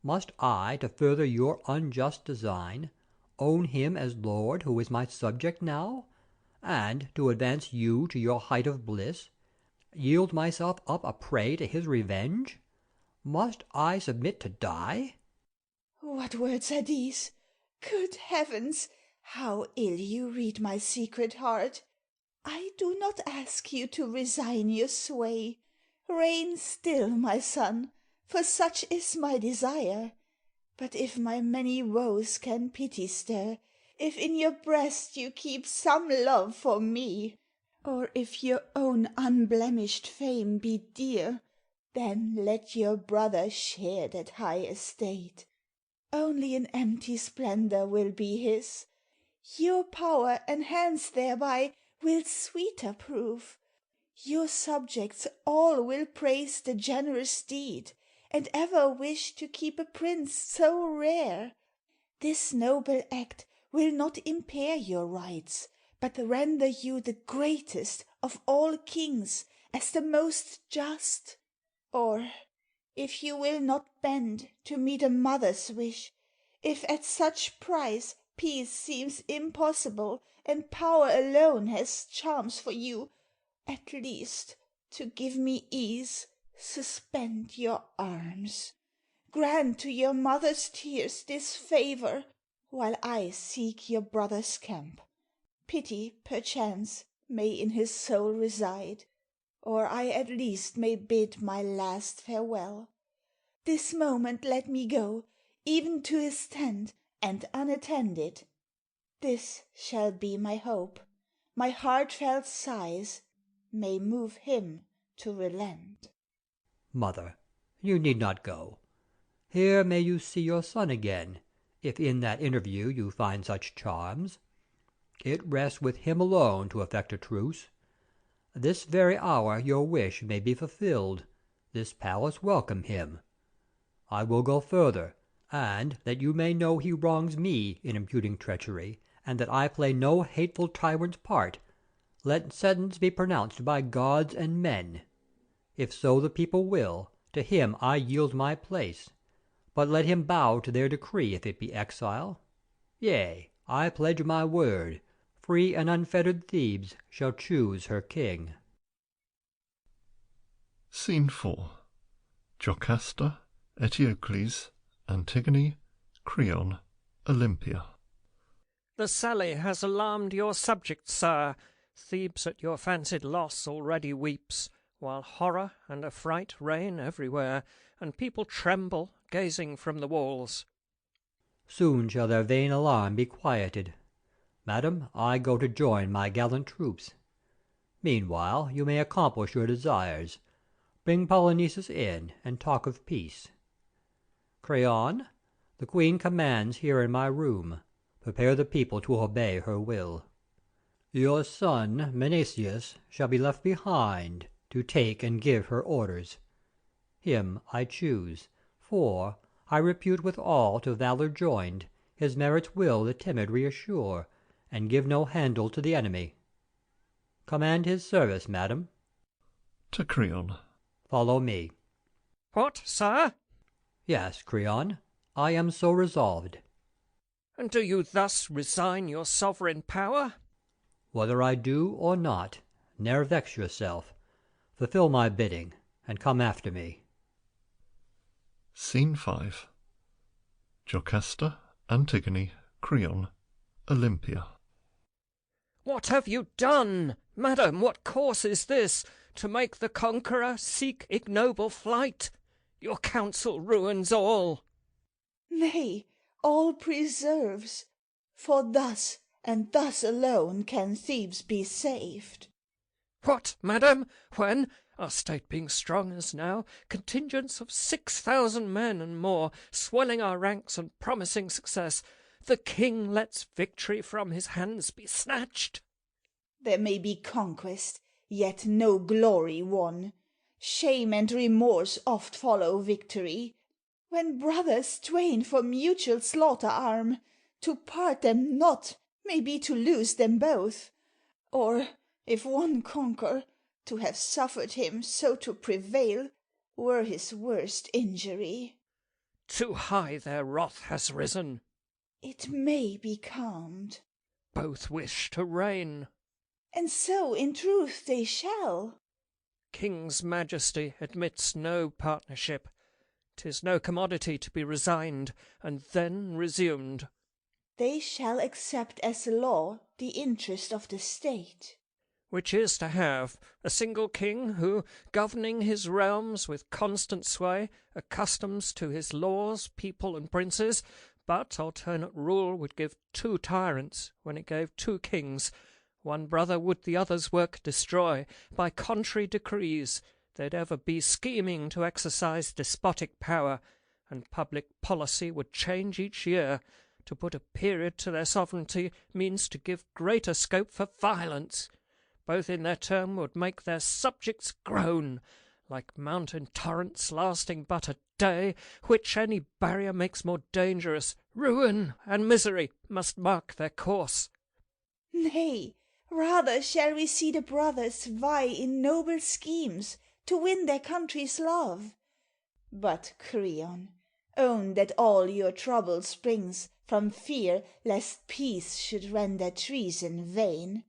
Must I, to further your unjust design, own him as lord who is my subject now, and, to advance you to your height of bliss, yield myself up a prey to his revenge? Must I submit to die? What words are these? Good heavens, how ill you read my secret heart! I do not ask you to resign your sway. Reign still, my son, for such is my desire. But if my many woes can pity stir, if in your breast you keep some love for me, or if your own unblemished fame be dear, then let your brother share that high estate. Only an empty splendor will be his. Your power, enhanced thereby, will sweeter prove. Your subjects all will praise the generous deed, and ever wish to keep a prince so rare. This noble act will not impair your rights, but render you the greatest of all kings, as the most just. Or, if you will not bend to meet a mother's wish, if at such price peace seems impossible, and power alone has charms for you, at least, to give me ease, suspend your arms. Grant to your mother's tears this favour, while I seek your brother's camp. Pity, perchance, may in his soul reside, or I at least may bid my last farewell. This moment let me go, even to his tent, and unattended. This shall be my hope. My heartfelt sighs may move him to relent. Mother, you need not go. Here may you see your son again, if in that interview you find such charms. It rests with him alone to effect a truce. This very hour your wish may be fulfilled. This palace welcome him. I will go further, and that you may know he wrongs me in imputing treachery, and that I play no hateful tyrant's part, let sentence be pronounced by gods and men. If so the people will, to him I yield my place, but let him bow to their decree if it be exile. Yea, I pledge my word, free and unfettered Thebes shall choose her king. Scene 4. Jocasta, Eteocles, Antigone, Creon, Olympia. The sally has alarmed your subjects, sir. Thebes at your fancied loss already weeps, while horror and affright reign everywhere, and people tremble, gazing from the walls. Soon shall their vain alarm be quieted. Madam, I go to join my gallant troops. Meanwhile you may accomplish your desires. Bring Polynices in, and talk of peace. Creon, the queen commands here in my room. Prepare the people to obey her will. Your son Menesius shall be left behind, to take and give her orders. Him I choose, for I repute with all to valour joined, his merits will the timid reassure, and give no handle to the enemy. Command his service, madam. To Creon. Follow me. What, sir? Yes, Creon, I am so resolved. And do you thus resign your sovereign power? Whether I do or not, ne'er vex yourself. Fulfil my bidding, and come after me. Scene 5. Jocasta, Antigone, Creon, Olympia. What have you done? Madam, what course is this, to make the conqueror seek ignoble flight? Your counsel ruins all. Nay, all preserves, for thus and thus alone can Thebes be saved. What, madam, when, our state being strong as now, contingents of 6,000 men and more, swelling our ranks and promising success, the king lets victory from his hands be snatched. There may be conquest, yet no glory won. Shame and remorse oft follow victory. When brothers twain for mutual slaughter arm, to part them not may be to lose them both. Or, if one conquer, to have suffered him so to prevail were his worst injury. Too high their wrath has risen. It may be calmed. Both wish to reign. And so in truth they shall. King's majesty admits no partnership. 'Tis no commodity to be resigned, and then resumed. They shall accept as law the interest of the state. Which is to have a single king who, governing his realms with constant sway, accustoms to his laws people and princes, but alternate rule would give 2 tyrants when it gave 2 kings. One brother would the other's work destroy. By contrary decrees they'd ever be scheming to exercise despotic power, and public policy would change each year. To put a period to their sovereignty means to give greater scope for violence. Both in their turn would make their subjects groan, like mountain torrents lasting but a day, which any barrier makes more dangerous. Ruin and misery must mark their course. Nay, rather shall we see the brothers vie in noble schemes to win their country's love. But, Creon, own that all your trouble springs from fear lest peace should render treason vain.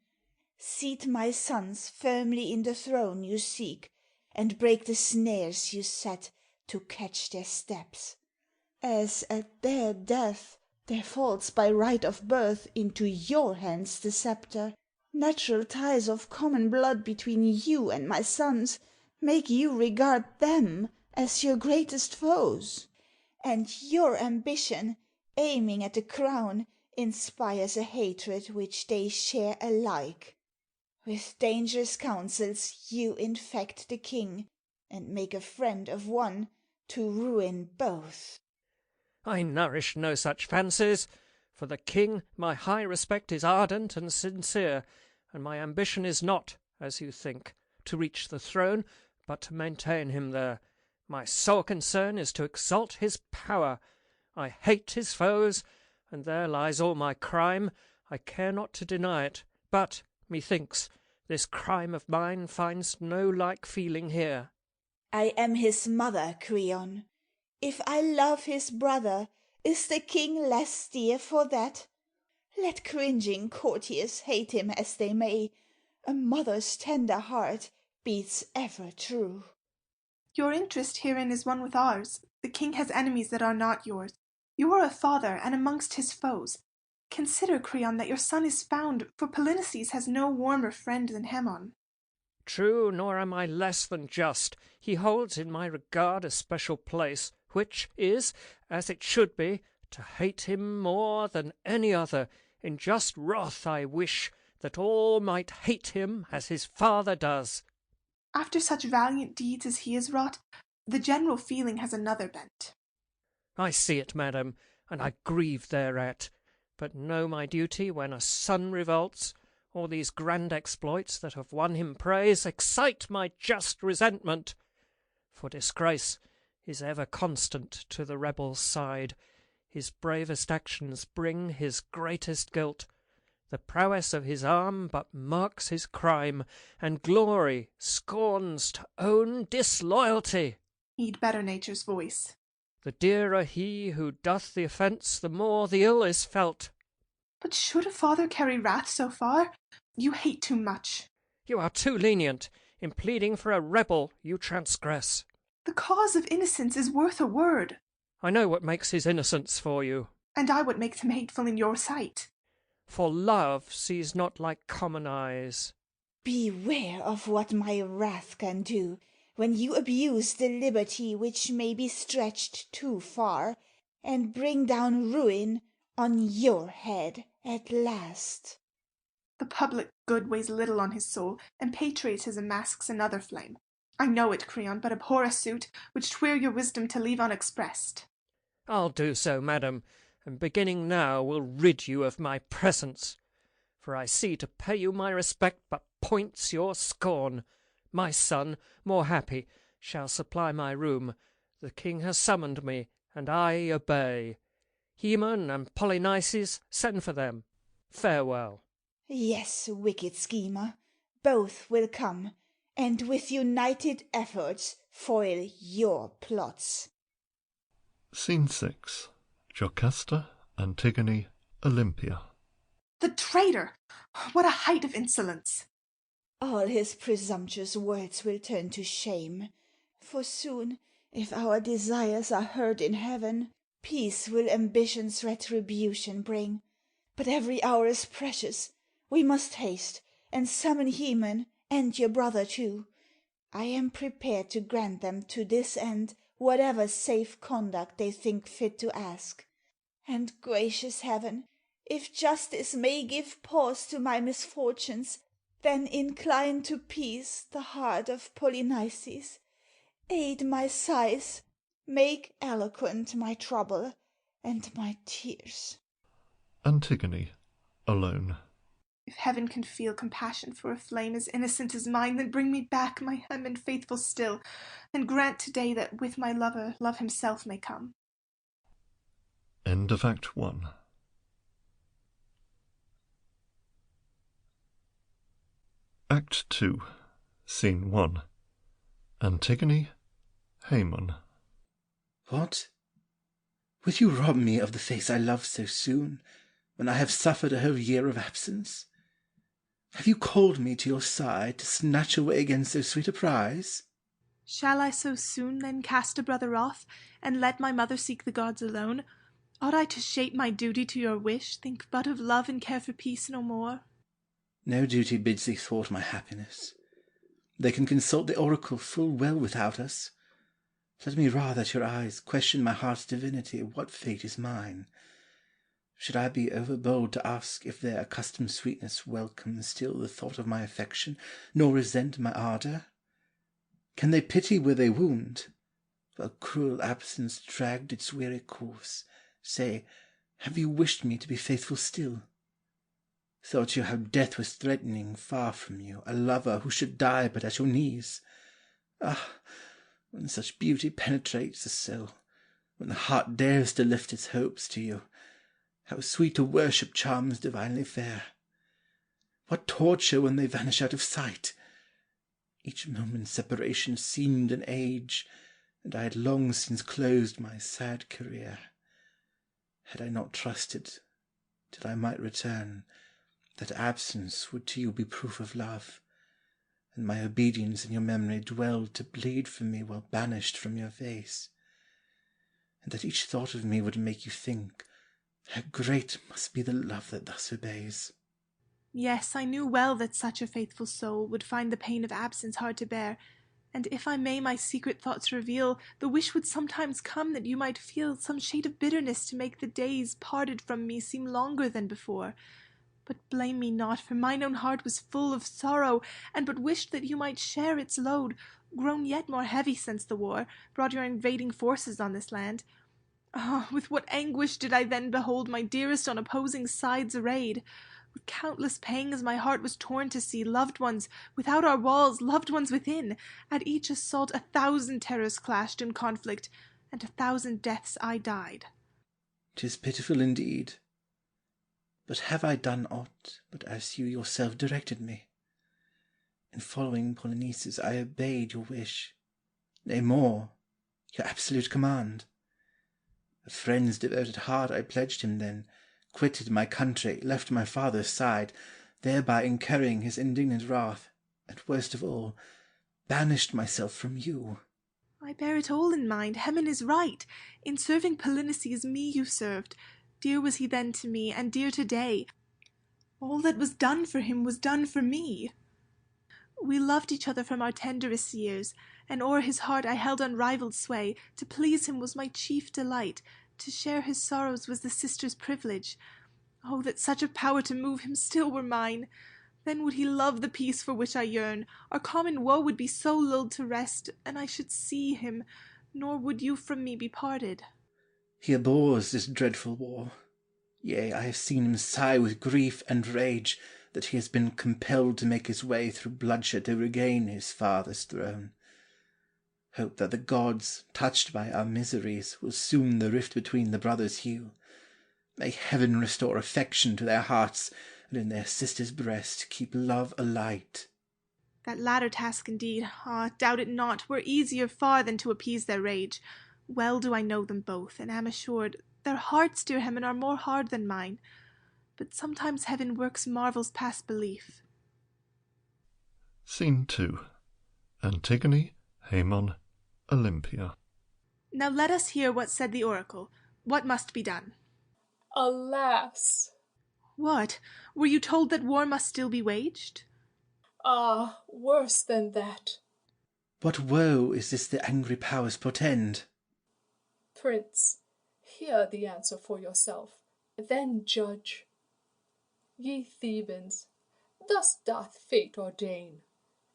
Seat my sons firmly in the throne you seek, and break the snares you set to catch their steps. As at their death there falls by right of birth into your hands the sceptre, natural ties of common blood between you and my sons make you regard them as your greatest foes, and your ambition, aiming at the crown, inspires a hatred which they share alike. With dangerous counsels you infect the king, and make a friend of one to ruin both. I nourish no such fancies. For the king my high respect is ardent and sincere, and my ambition is not, as you think, to reach the throne, but to maintain him there. My sole concern is to exalt his power. I hate his foes, and there lies all my crime. I care not to deny it, but, methinks, this crime of mine finds no like feeling here. I am his mother, Creon. If I love his brother, is the king less dear for that? Let cringing courtiers hate him as they may, a mother's tender heart beats ever true. Your interest herein is one with ours. The king has enemies that are not yours. You are a father, and amongst his foes. Consider, Creon, that your son is found, for Polynices has no warmer friend than Haemon. True, nor am I less than just. He holds in my regard a special place, which is, as it should be, to hate him more than any other. In just wrath I wish that all might hate him as his father does. After such valiant deeds as he has wrought, the general feeling has another bent. I see it, madam, and I grieve thereat. But know my duty when a son revolts. All these grand exploits that have won him praise excite my just resentment. For disgrace is ever constant to the rebel's side. His bravest actions bring his greatest guilt. The prowess of his arm but marks his crime, and glory scorns to own disloyalty. Heed better nature's voice. The dearer he who doth the offence, the more the ill is felt. But should a father carry wrath so far? You hate too much. You are too lenient. In pleading for a rebel, you transgress. The cause of innocence is worth a word. I know what makes his innocence for you. And I what makes him hateful in your sight. For love sees not like common eyes. Beware of what my wrath can do, when you abuse the liberty which may be stretched too far, and bring down ruin on your head at last. The public good weighs little on his soul, and patriotism masks another flame. I know it, Creon, but abhor a suit which 'twere your wisdom to leave unexpressed. I'll do so, madam, and beginning now will rid you of my presence. For I see to pay you my respect but points your scorn. My son, more happy, shall supply my room. The king has summoned me, and I obey. Haemon and Polynices, send for them. Farewell. Yes, wicked schemer, both will come, and with united efforts foil your plots. Scene 6. Jocasta, Antigone, Olympia. The traitor! What a height of insolence! All his presumptuous words will turn to shame, for soon, if our desires are heard in heaven, peace will ambition's retribution bring. But every hour is precious. We must haste, and summon Haemon, and your brother too. I am prepared to grant them to this end whatever safe conduct they think fit to ask. And gracious heaven, if justice may give pause to my misfortunes, then incline to peace the heart of Polynices. Aid my sighs, make eloquent my trouble and my tears. Antigone, alone. If heaven can feel compassion for a flame as innocent as mine, then bring me back my Haemon faithful still, and grant today that with my lover love himself may come. End of Act 1. Act 2, Scene 1. Antigone, Haemon. What? Would you rob me of the face I love so soon, when I have suffered a whole year of absence? Have you called me to your side to snatch away again so sweet a prize? Shall I so soon then cast a brother off, and let my mother seek the gods alone? Ought I to shape my duty to your wish, think but of love and care for peace no more? No duty bids thee thwart my happiness. They can consult the oracle full well without us. Let me rather at your eyes question my heart's divinity, what fate is mine. Should I be overbold to ask if their accustomed sweetness welcome still the thought of my affection, nor resent my ardour? Can they pity where they wound? While cruel absence dragged its weary course, say, have you wished me to be faithful still? Thought you how death was threatening far from you, a lover who should die but at your knees? Ah, when such beauty penetrates the soul, when the heart dares to lift its hopes to you, how sweet to worship charms divinely fair! What torture when they vanish out of sight! Each moment's separation seemed an age, and I had long since closed my sad career. Had I not trusted, till I might return, that absence would to you be proof of love, and my obedience in your memory dwelled to bleed for me while banished from your face, and that each thought of me would make you think how great must be the love that thus obeys. Yes, I knew well that such a faithful soul would find the pain of absence hard to bear, and if I may my secret thoughts reveal, the wish would sometimes come that you might feel some shade of bitterness to make the days parted from me seem longer than before. But blame me not, for mine own heart was full of sorrow, and but wished that you might share its load, grown yet more heavy since the war brought your invading forces on this land. Ah, with what anguish did I then behold my dearest on opposing sides arrayed! With countless pangs my heart was torn to see loved ones without our walls, loved ones within. At each assault 1,000 terrors clashed in conflict, and 1,000 deaths I died. 'Tis pitiful indeed. But have I done aught but as you yourself directed me? In following Polynices I obeyed your wish, nay more, your absolute command. A friend's devoted heart I pledged him then, quitted my country, left my father's side, thereby incurring his indignant wrath, and worst of all, banished myself from you. I bear it all in mind. Haemon is right. In serving Polynices me you served. Dear was he then to me, and dear today. All that was done for him was done for me. We loved each other from our tenderest years, and o'er his heart I held unrivalled sway. To please him was my chief delight, to share his sorrows was the sister's privilege. Oh, that such a power to move him still were mine! Then would he love the peace for which I yearn, our common woe would be so lulled to rest, and I should see him, nor would you from me be parted. He abhors this dreadful war. Yea, I have seen him sigh with grief and rage that he has been compelled to make his way through bloodshed to regain his father's throne. Hope that the gods, touched by our miseries, will soon the rift between the brothers heal. May heaven restore affection to their hearts, and in their sister's breast keep love alight. That latter task indeed, doubt it not, were easier far than to appease their rage. Well do I know them both, and am assured their hearts, dear Heaven, are more hard than mine. But sometimes heaven works marvels past belief. Scene 2. Antigone, Haemon, Olympia. Now let us hear what said the oracle. What must be done? Alas! What? Were you told that war must still be waged? Ah, worse than that. What woe is this the angry powers portend? Prince, hear the answer for yourself, then judge. Ye Thebans, thus doth fate ordain,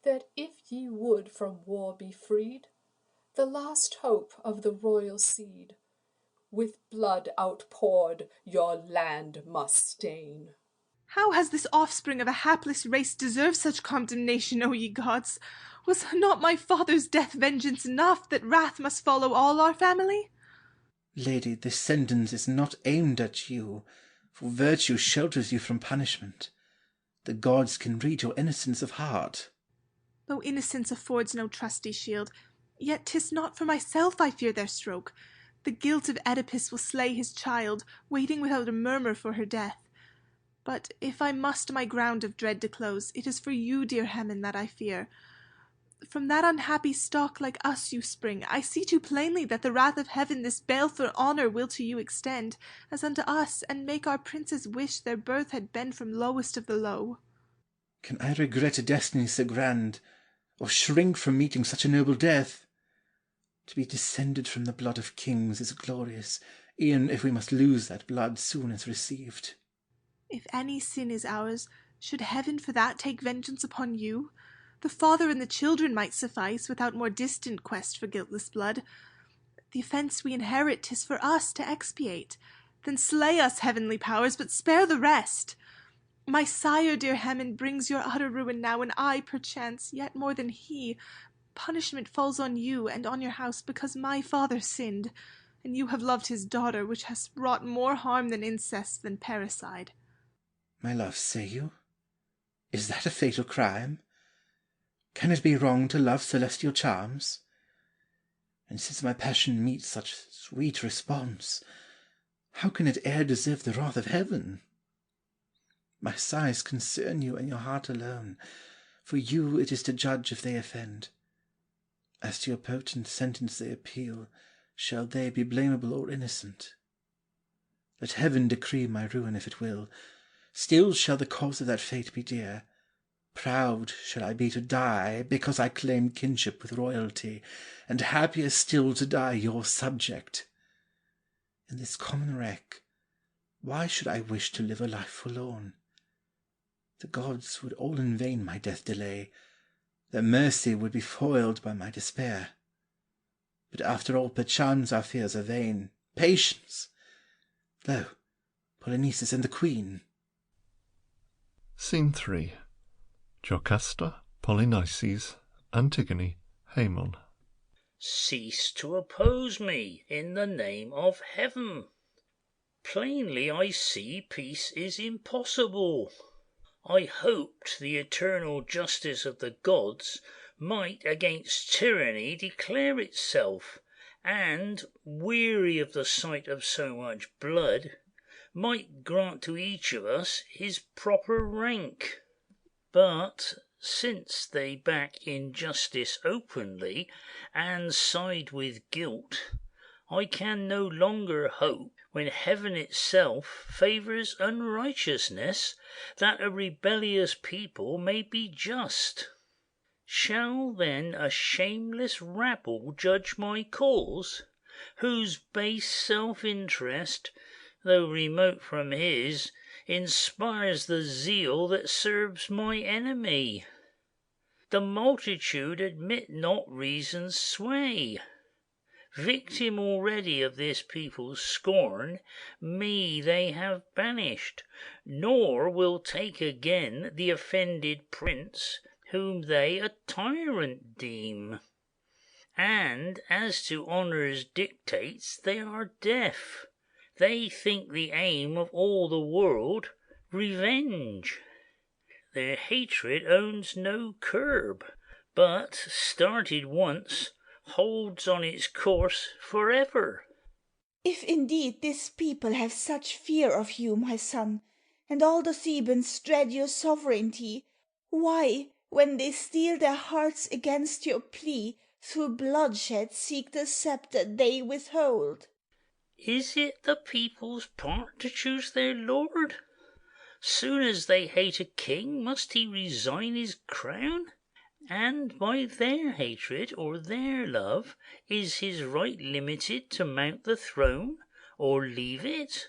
that if ye would from war be freed, the last hope of the royal seed, with blood outpoured your land must stain. How has this offspring of a hapless race deserved such condemnation, O ye gods? Was not my father's death vengeance enough, that wrath must follow all our family? Lady, this sentence is not aimed at you, for virtue shelters you from punishment. The gods can read your innocence of heart. Though innocence affords no trusty shield, yet 'tis not for myself I fear their stroke. The guilt of Oedipus will slay his child, waiting without a murmur for her death. But if I must my ground of dread disclose, it is for you, dear Heaven, that I fear. From that unhappy stock like us you spring. I see too plainly that the wrath of heaven this baleful honour will to you extend, as unto us, and make our princes wish their birth had been from lowest of the low. Can I regret a destiny so grand, or shrink from meeting such a noble death? To be descended from the blood of kings is glorious, e'en if we must lose that blood soon as received. If any sin is ours, should heaven for that take vengeance upon you? The father and the children might suffice, without more distant quest for guiltless blood. The offence we inherit 'tis for us to expiate. Then slay us, heavenly powers, but spare the rest. My sire, dear Heaven, brings your utter ruin now, and I, perchance, yet more than he. Punishment falls on you and on your house, because my father sinned, and you have loved his daughter, which has wrought more harm than incest than parricide. My love, say you? Is that a fatal crime? Can it be wrong to love celestial charms? And since my passion meets such sweet response, how can it e'er deserve the wrath of heaven? My sighs concern you and your heart alone. For you it is to judge if they offend. As to your potent sentence they appeal, shall they be blamable or innocent? Let heaven decree my ruin if it will, still shall the cause of that fate be dear. Proud shall I be to die, because I claim kinship with royalty, and happier still to die your subject. In this common wreck, why should I wish to live a life forlorn? The gods would all in vain my death delay, their mercy would be foiled by my despair. But after all, perchance our fears are vain. Patience! Lo, Polynices and the queen. Scene 3. Jocasta, Polynices, Antigone, Haemon. Cease to oppose me, in the name of heaven. Plainly I see peace is impossible. I hoped the eternal justice of the gods might against tyranny declare itself, and, weary of the sight of so much blood, might grant to each of us his proper rank. But since they back injustice openly, and side with guilt, I can no longer hope, when heaven itself favours unrighteousness, that a rebellious people may be just. Shall then a shameless rabble judge my cause, whose base self-interest, though remote from his, inspires the zeal that serves my enemy? The multitude admit not reason's sway. Victim already of this people's scorn, me they have banished, nor will take again the offended prince, whom they a tyrant deem. And as to honour's dictates, they are deaf. They think the aim of all the world revenge. Their hatred owns no curb, but, started once, holds on its course for ever. If indeed this people have such fear of you, my son, and all the Thebans dread your sovereignty, why, when they steel their hearts against your plea, through bloodshed seek the sceptre they withhold? Is it the people's part to choose their lord? Soon as they hate a king, must he resign his crown? And by their hatred or their love is his right limited to mount the throne, or leave it?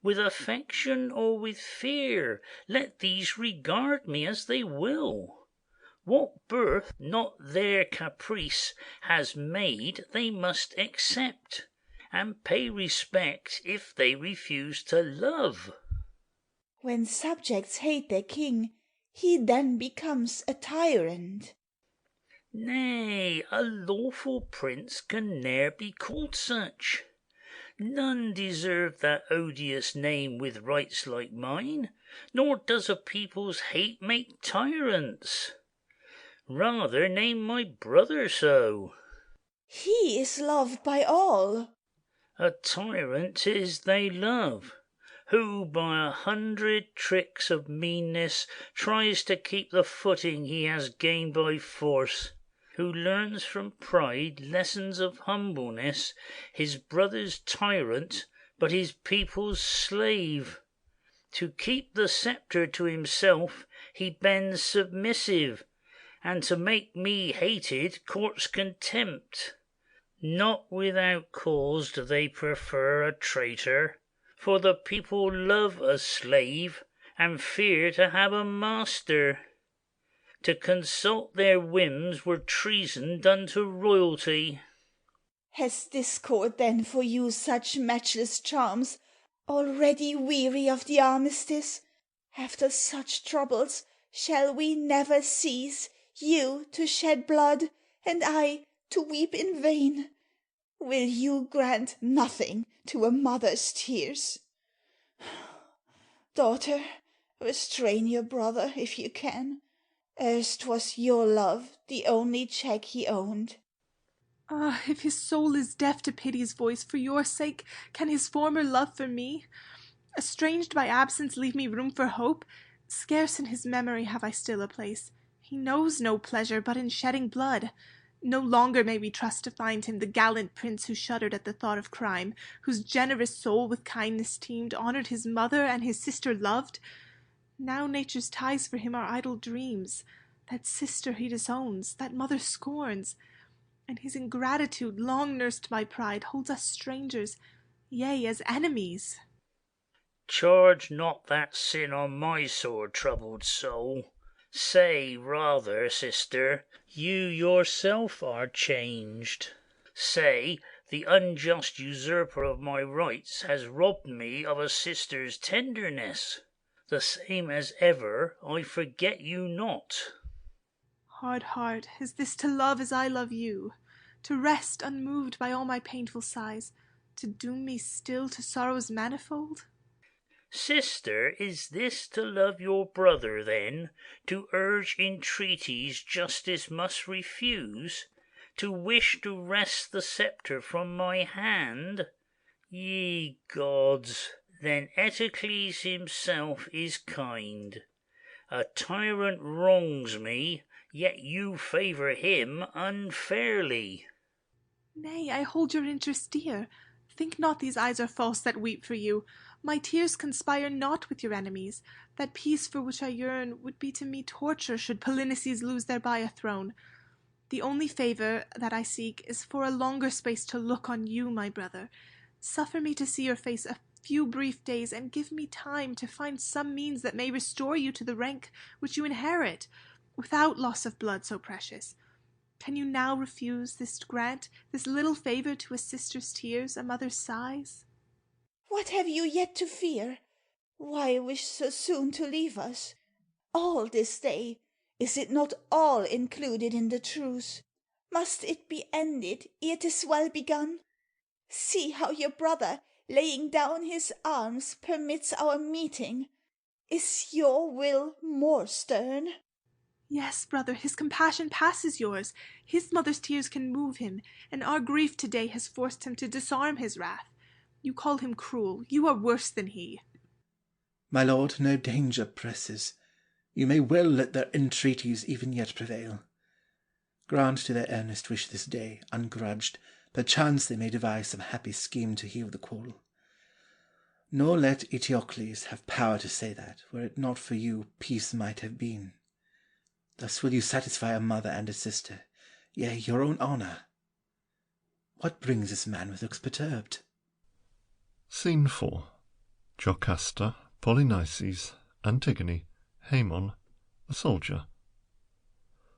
With affection or with fear, let these regard me as they will. What birth not their caprice has made they must accept, and pay respect if they refuse to love. When subjects hate their king, he then becomes a tyrant. Nay, a lawful prince can ne'er be called such. None deserve that odious name with rights like mine, nor does a people's hate make tyrants. Rather name my brother so. He is loved by all. A tyrant is they love, who by 100 tricks of meanness tries to keep the footing he has gained by force, who learns from pride lessons of humbleness, his brother's tyrant, but his people's slave. To keep the sceptre to himself he bends submissive, and to make me hated courts contempt. Not without cause do they prefer a traitor, for the people love a slave, and fear to have a master. To consult their whims were treason done to royalty. Has discord then for you such matchless charms, already weary of the armistice? After such troubles, shall we never cease, you to shed blood, and I to weep in vain? Will you grant nothing to a mother's tears? Daughter, restrain your brother if you can. Erst was your love the only check he owned. Ah, if his soul is deaf to pity's voice, for your sake, can his former love for me, estranged by absence, leave me room for hope? Scarce in his memory have I still a place. He knows no pleasure but in shedding blood. No longer may we trust to find him the gallant prince who shuddered at the thought of crime, whose generous soul with kindness teemed, honoured his mother and his sister loved. Now nature's ties for him are idle dreams. That sister he disowns, that mother scorns, and his ingratitude, long nursed my pride, holds us strangers, yea, as enemies. Charge not that sin on my sore troubled soul. Say rather, sister, you yourself are changed. Say, the unjust usurper of my rights has robbed me of a sister's tenderness. The same as ever, I forget you not. Hard heart, is this to love as I love you? To rest unmoved by all my painful sighs? To doom me still to sorrows manifold? Sister, is this to love your brother, then? To urge entreaties justice must refuse? To wish to wrest the sceptre from my hand? Ye gods, then Eteocles himself is kind. A tyrant wrongs me, yet you favour him unfairly. Nay, I hold your interest dear. Think not these eyes are false that weep for you. My tears conspire not with your enemies. That peace for which I yearn would be to me torture should Polynices lose thereby a throne. The only favour that I seek is for a longer space to look on you, my brother. Suffer me to see your face a few brief days, and give me time to find some means that may restore you to the rank which you inherit, without loss of blood so precious. Can you now refuse this grant, this little favour to a sister's tears, a mother's sighs? What have you yet to fear? Why wish so soon to leave us? All this day, is it not all included in the truce? Must it be ended ere 'tis well begun? See how your brother, laying down his arms, permits our meeting. Is your will more stern? Yes, brother, his compassion passes yours. His mother's tears can move him, and our grief to-day has forced him to disarm his wrath. You call him cruel. You are worse than he. My lord, no danger presses. You may well let their entreaties even yet prevail. Grant to their earnest wish this day, ungrudged, perchance they may devise some happy scheme to heal the quarrel. Nor let Eteocles have power to say that, were it not for you, peace might have been. Thus will you satisfy a mother and a sister, yea, your own honour. What brings this man with looks perturbed? Scene 4. Jocasta, Polynices, Antigone, Haemon, a soldier.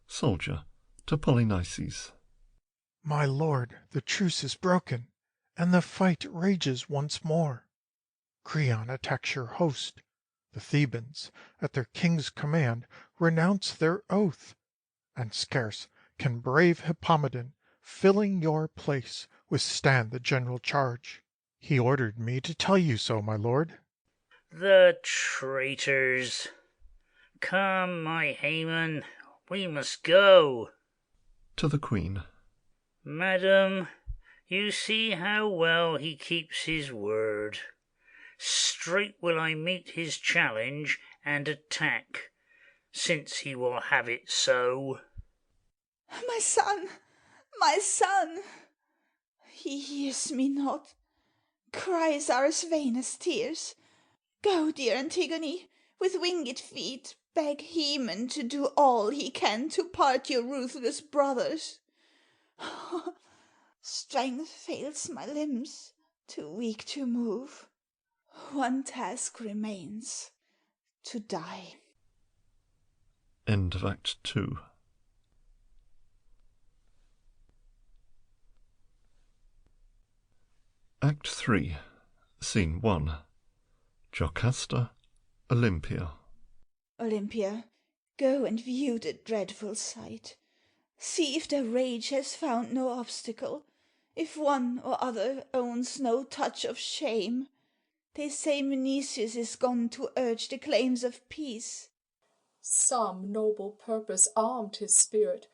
Soldier to Polynices. My lord, the truce is broken, and the fight rages once more. Creon attacks your host. The Thebans, at their king's command, renounce their oath, and scarce can brave Hippomedon, filling your place, withstand the general charge. He ordered me to tell you so, my lord. The traitors! Come, my Haemon, we must go. To the Queen. Madam, you see how well he keeps his word. Straight will I meet his challenge and attack, since he will have it so. My son, my son! He hears me not. Cries are as vain as tears. Go, dear Antigone, with winged feet beg Haemon to do all he can to part your ruthless brothers. Strength fails my limbs, too weak to move. One task remains, to die. End of Act 2. Act 3, Scene 1. Jocasta, Olympia. Olympia, go and view the dreadful sight. See if their rage has found no obstacle, if one or other owns no touch of shame. They say Mnestheus is gone to urge the claims of peace. Some noble purpose armed his spirit,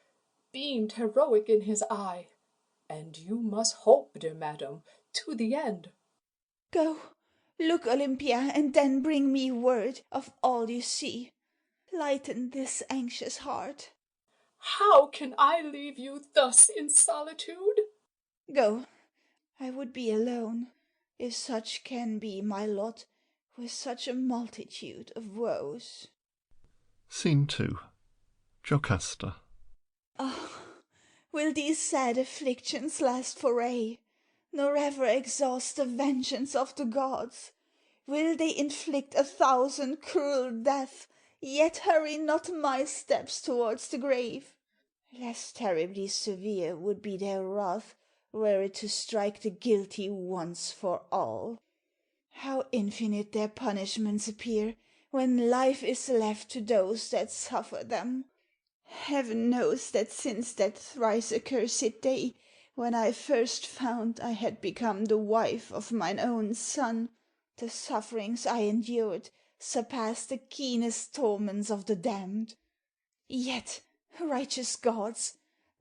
beamed heroic in his eye, and you must hope, dear madam, to the end. Go, look, Olympia, and then bring me word of all you see. Lighten this anxious heart. How can I leave you thus in solitude? Go, I would be alone, if such can be my lot with such a multitude of woes. Scene 2. Jocasta. Ah, will these sad afflictions last for aye, nor ever exhaust the vengeance of the gods? Will they inflict 1,000 cruel deaths, yet hurry not my steps towards the grave? Less terribly severe would be their wrath, were it to strike the guilty once for all. How infinite their punishments appear, when life is left to those that suffer them! Heaven knows that since that thrice accursed day, when I first found I had become the wife of mine own son, the sufferings I endured surpassed the keenest torments of the damned. Yet, righteous gods,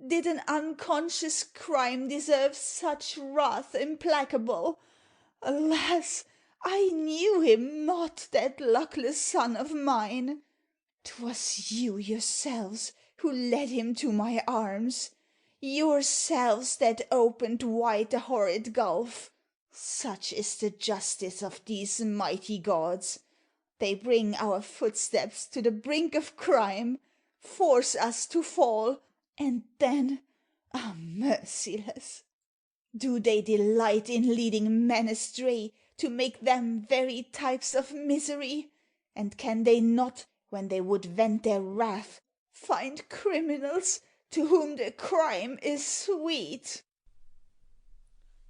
did an unconscious crime deserve such wrath implacable? Alas! I knew him not, that luckless son of mine. 'Twas you yourselves who led him to my arms, yourselves that opened wide the horrid gulf. Such is the justice of these mighty gods. They bring our footsteps to the brink of crime, force us to fall, and then are merciless. Do they delight in leading men astray, to make them very types of misery? And can they not, when they would vent their wrath, find criminals to whom the crime is sweet.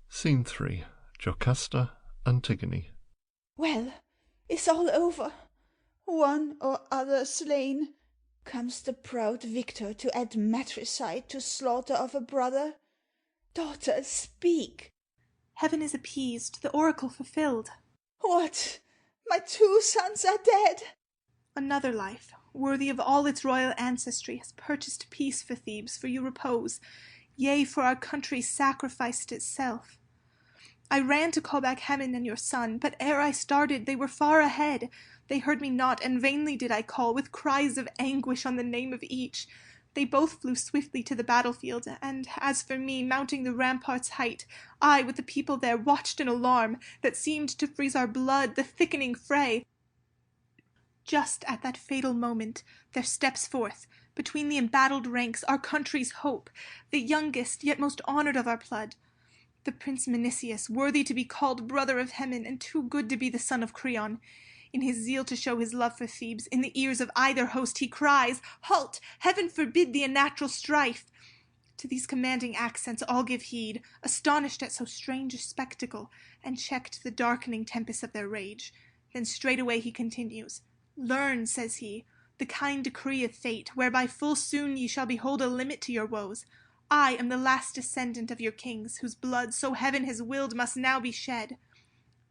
Scene 3. Jocasta, Antigone. Well, is all over? One or other slain? Comes the proud victor to add matricide to slaughter of a brother? Daughter, speak. Heaven is appeased, the oracle fulfilled. What? My 2 sons are dead? Another life, worthy of all its royal ancestry, has purchased peace for Thebes, for your repose, yea, for our country sacrificed itself. I ran to call back Heaven and your son, but ere I started they were far ahead. They heard me not, and vainly did I call, with cries of anguish on the name of each. They both flew swiftly to the battlefield, and as for me, mounting the rampart's height, I, with the people there, watched in alarm, that seemed to freeze our blood, the thickening fray. Just at that fatal moment there steps forth, between the embattled ranks, our country's hope, the youngest, yet most honoured of our blood, the Prince Menicius, worthy to be called brother of Heaven, and too good to be the son of Creon. In his zeal to show his love for Thebes, in the ears of either host he cries, Halt! Heaven forbid the unnatural strife! To these commanding accents all give heed, astonished at so strange a spectacle, and checked the darkening tempest of their rage. Then straightway he continues, Learn, says he, the kind decree of fate, whereby full soon ye shall behold a limit to your woes. I am the last descendant of your kings, whose blood, so heaven has willed, must now be shed.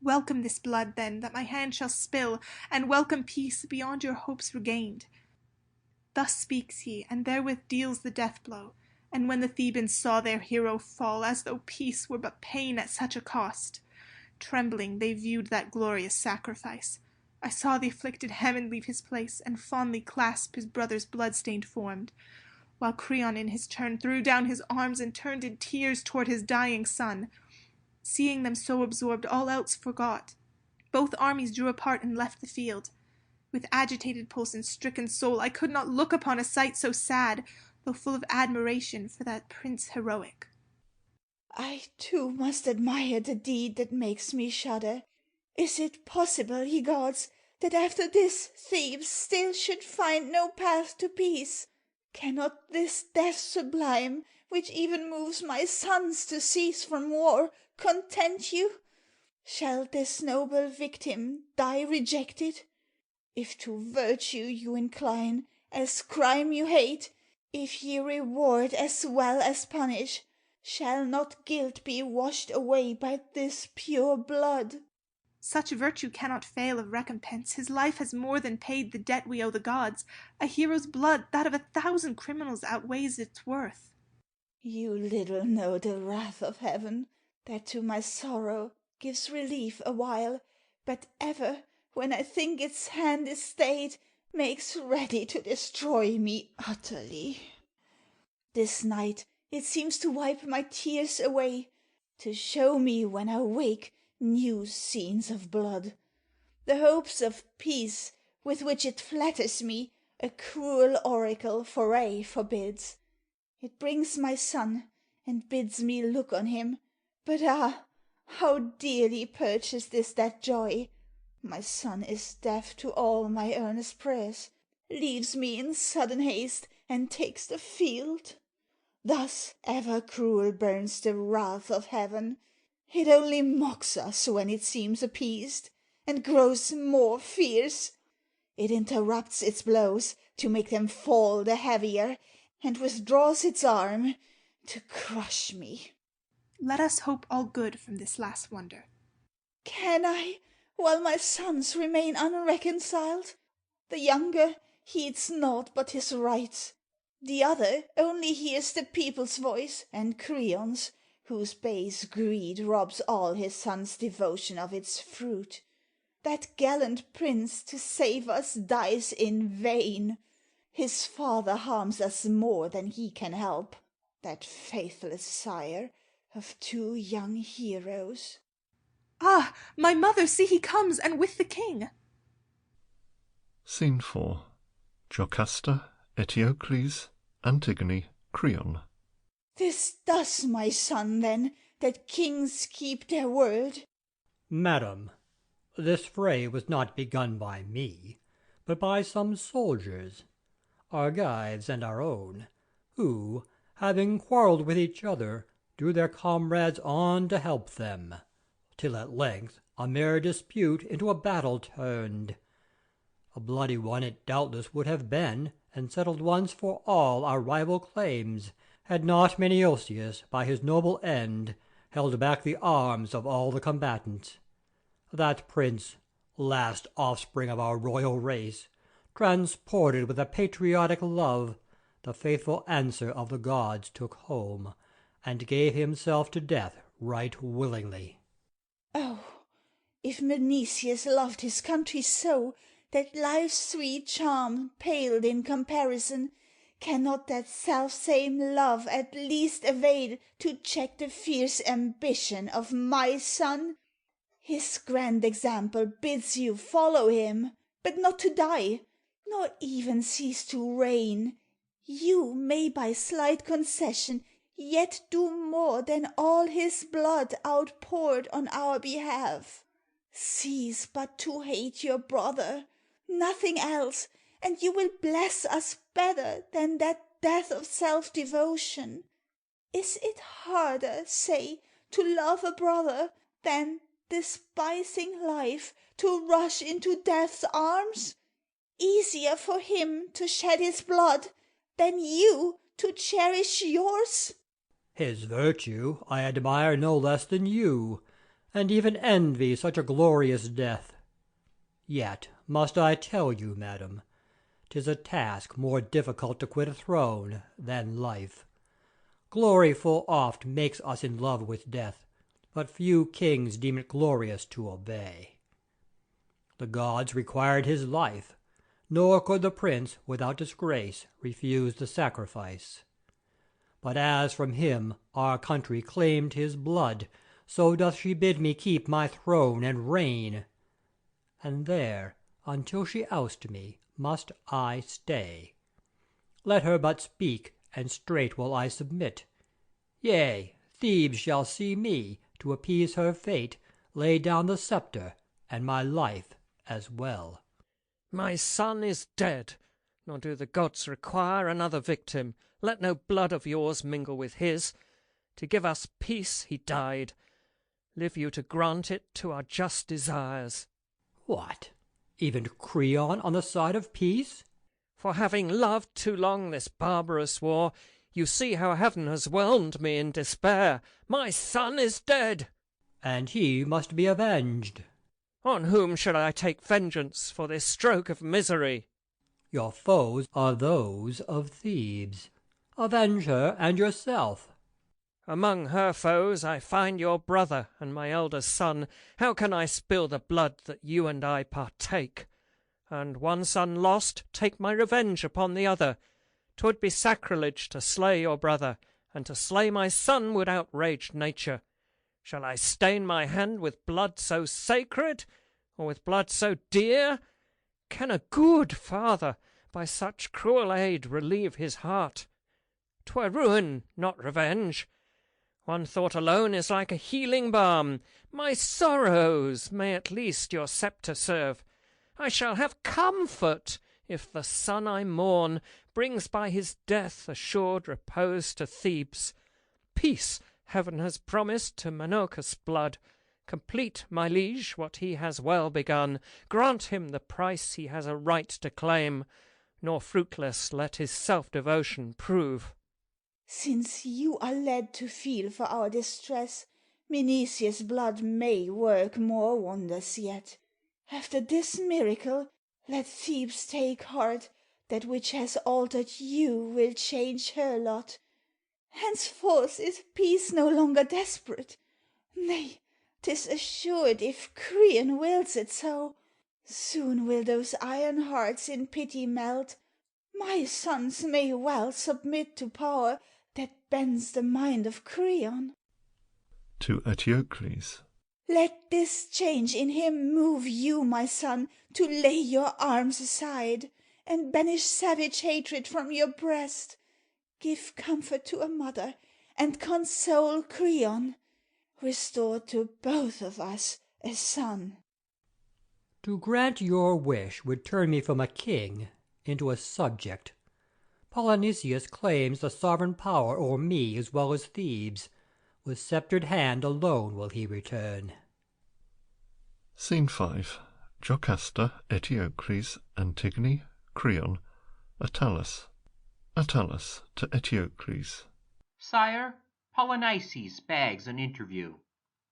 Welcome this blood, then, that my hand shall spill, and welcome peace beyond your hopes regained. Thus speaks he, and therewith deals the death blow. And when the Thebans saw their hero fall, as though peace were but pain at such a cost, trembling they viewed that glorious sacrifice. I saw the afflicted Heaven leave his place, and fondly clasp his brother's blood-stained form, while Creon in his turn threw down his arms and turned in tears toward his dying son. Seeing them so absorbed, all else forgot. Both armies drew apart and left the field. With agitated pulse and stricken soul, I could not look upon a sight so sad, though full of admiration for that prince heroic. I too must admire the deed that makes me shudder. Is it possible, ye gods, that after this Thebes still should find no path to peace? Cannot this death sublime, which even moves my sons to cease from war, content you? Shall this noble victim die rejected? If to virtue you incline, as crime you hate, if ye reward as well as punish, shall not guilt be washed away by this pure blood? Such virtue cannot fail of recompense. His life has more than paid the debt we owe the gods. A hero's blood, that of 1,000 criminals, outweighs its worth. You little know the wrath of Heaven, that to my sorrow gives relief awhile, but ever, when I think its hand is stayed, makes ready to destroy me utterly. This night it seems to wipe my tears away, to show me when I wake new scenes of blood. The hopes of peace with which it flatters me, a cruel oracle for aye forbids. It brings my son, and bids me look on him, but ah, how dearly purchased is that joy! My son is deaf to all my earnest prayers, leaves me in sudden haste, and takes the field. Thus ever cruel burns the wrath of Heaven. It only mocks us when it seems appeased, and grows more fierce. It interrupts its blows to make them fall the heavier, and withdraws its arm to crush me. Let us hope all good from this last wonder. Can I, while my sons remain unreconciled? The younger heeds naught but his rights. The other only hears the people's voice, and Creon's, whose base greed robs all his son's devotion of its fruit. That gallant prince to save us dies in vain. His father harms us more than he can help, that faithless sire of 2 young heroes. Ah, my mother, see he comes, and with the king. Scene 4. Jocasta, Eteocles, Antigone, Creon. 'Tis thus, my son, then, that kings keep their word? Madam, this fray was not begun by me, but by some soldiers, Argives and our own, who, having quarrelled with each other, drew their comrades on to help them, till at length a mere dispute into a battle turned. A bloody one it doubtless would have been, and settled once for all our rival claims, had not Menœtius by his noble end held back the arms of all the combatants. That prince, last offspring of our royal race, transported with a patriotic love, the faithful answer of the gods took home, and gave himself to death right willingly. Oh, if Menœtius loved his country so that life's sweet charm paled in comparison, cannot that self-same love at least avail to check the fierce ambition of my son? His grand example bids you follow him, but not to die, nor even cease to reign. You may by slight concession yet do more than all his blood outpoured on our behalf. Cease but to hate your brother, nothing else, and you will bless us better than that death of self-devotion. Is it harder, say, to love a brother than, despising life, to rush into death's arms? Easier for him to shed his blood than you to cherish yours? His virtue I admire no less than you, and even envy such a glorious death. Yet must I tell you, madam, 'tis a task more difficult to quit a throne than life. Glory full oft makes us in love with death, but few kings deem it glorious to obey. The gods required his life, nor could the prince without disgrace refuse the sacrifice. But as from him our country claimed his blood, so doth she bid me keep my throne and reign. And there, until she oust me, must I stay. Let her but speak, and straight will I submit. Yea, Thebes shall see me, to appease her fate, lay down the sceptre, and my life as well. My son is dead, nor do the gods require another victim. Let no blood of yours mingle with his. To give us peace he died. Live you to grant it to our just desires. What, even Creon on the side of peace? For having loved too long this barbarous war, you see how heaven has whelmed me in despair. My son is dead. And he must be avenged. On whom should I take vengeance for this stroke of misery? Your foes are those of Thebes. Avenge her and yourself. Among her foes I find your brother and my elder son. How can I spill the blood that you and I partake? And one son lost, take my revenge upon the other. 'Twould be sacrilege to slay your brother, and to slay my son would outrage nature. Shall I stain my hand with blood so sacred, or with blood so dear? Can a good father by such cruel aid relieve his heart? 'Twere ruin, not revenge. One thought alone is like a healing balm. My sorrows may at least your sceptre serve. I shall have comfort if the son I mourn brings by his death assured repose to Thebes. Peace heaven has promised to Menœtius' blood. Complete, my liege, what he has well begun. Grant him the price he has a right to claim, nor fruitless let his self-devotion prove. Since you are led to feel for our distress, Menœtius' blood may work more wonders yet. After this miracle, let Thebes take heart that which has altered you will change her lot. Henceforth is peace no longer desperate. Nay, 'tis assured if Creon wills it so. Soon will those iron hearts in pity melt. My sons may well submit to power that bends the mind of Creon. To Eteocles. Let this change in him move you, my son, to lay your arms aside, and banish savage hatred from your breast. Give comfort to a mother, and console Creon. Restore to both of us a son. To grant your wish would turn me from a king into a subject. Polynices claims the sovereign power o'er me as well as Thebes. With sceptred hand alone will he return. Scene 5. Jocasta, Eteocles, Antigone, Creon, Attalus. Attalus to Eteocles. Sire, Polynices begs an interview.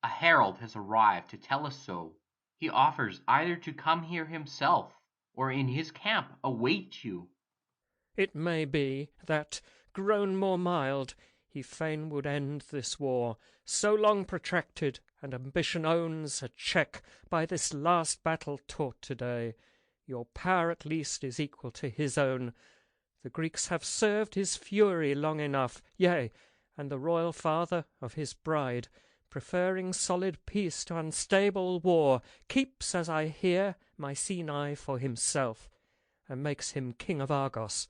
A herald has arrived to tell us so. He offers either to come here himself, or in his camp await you. It may be that, grown more mild, he fain would end this war, so long protracted, and ambition owns a check by this last battle taught today. Your power at least is equal to his own. The Greeks have served his fury long enough, yea, and the royal father of his bride, preferring solid peace to unstable war, keeps, as I hear, Mycenae for himself, and makes him king of Argos.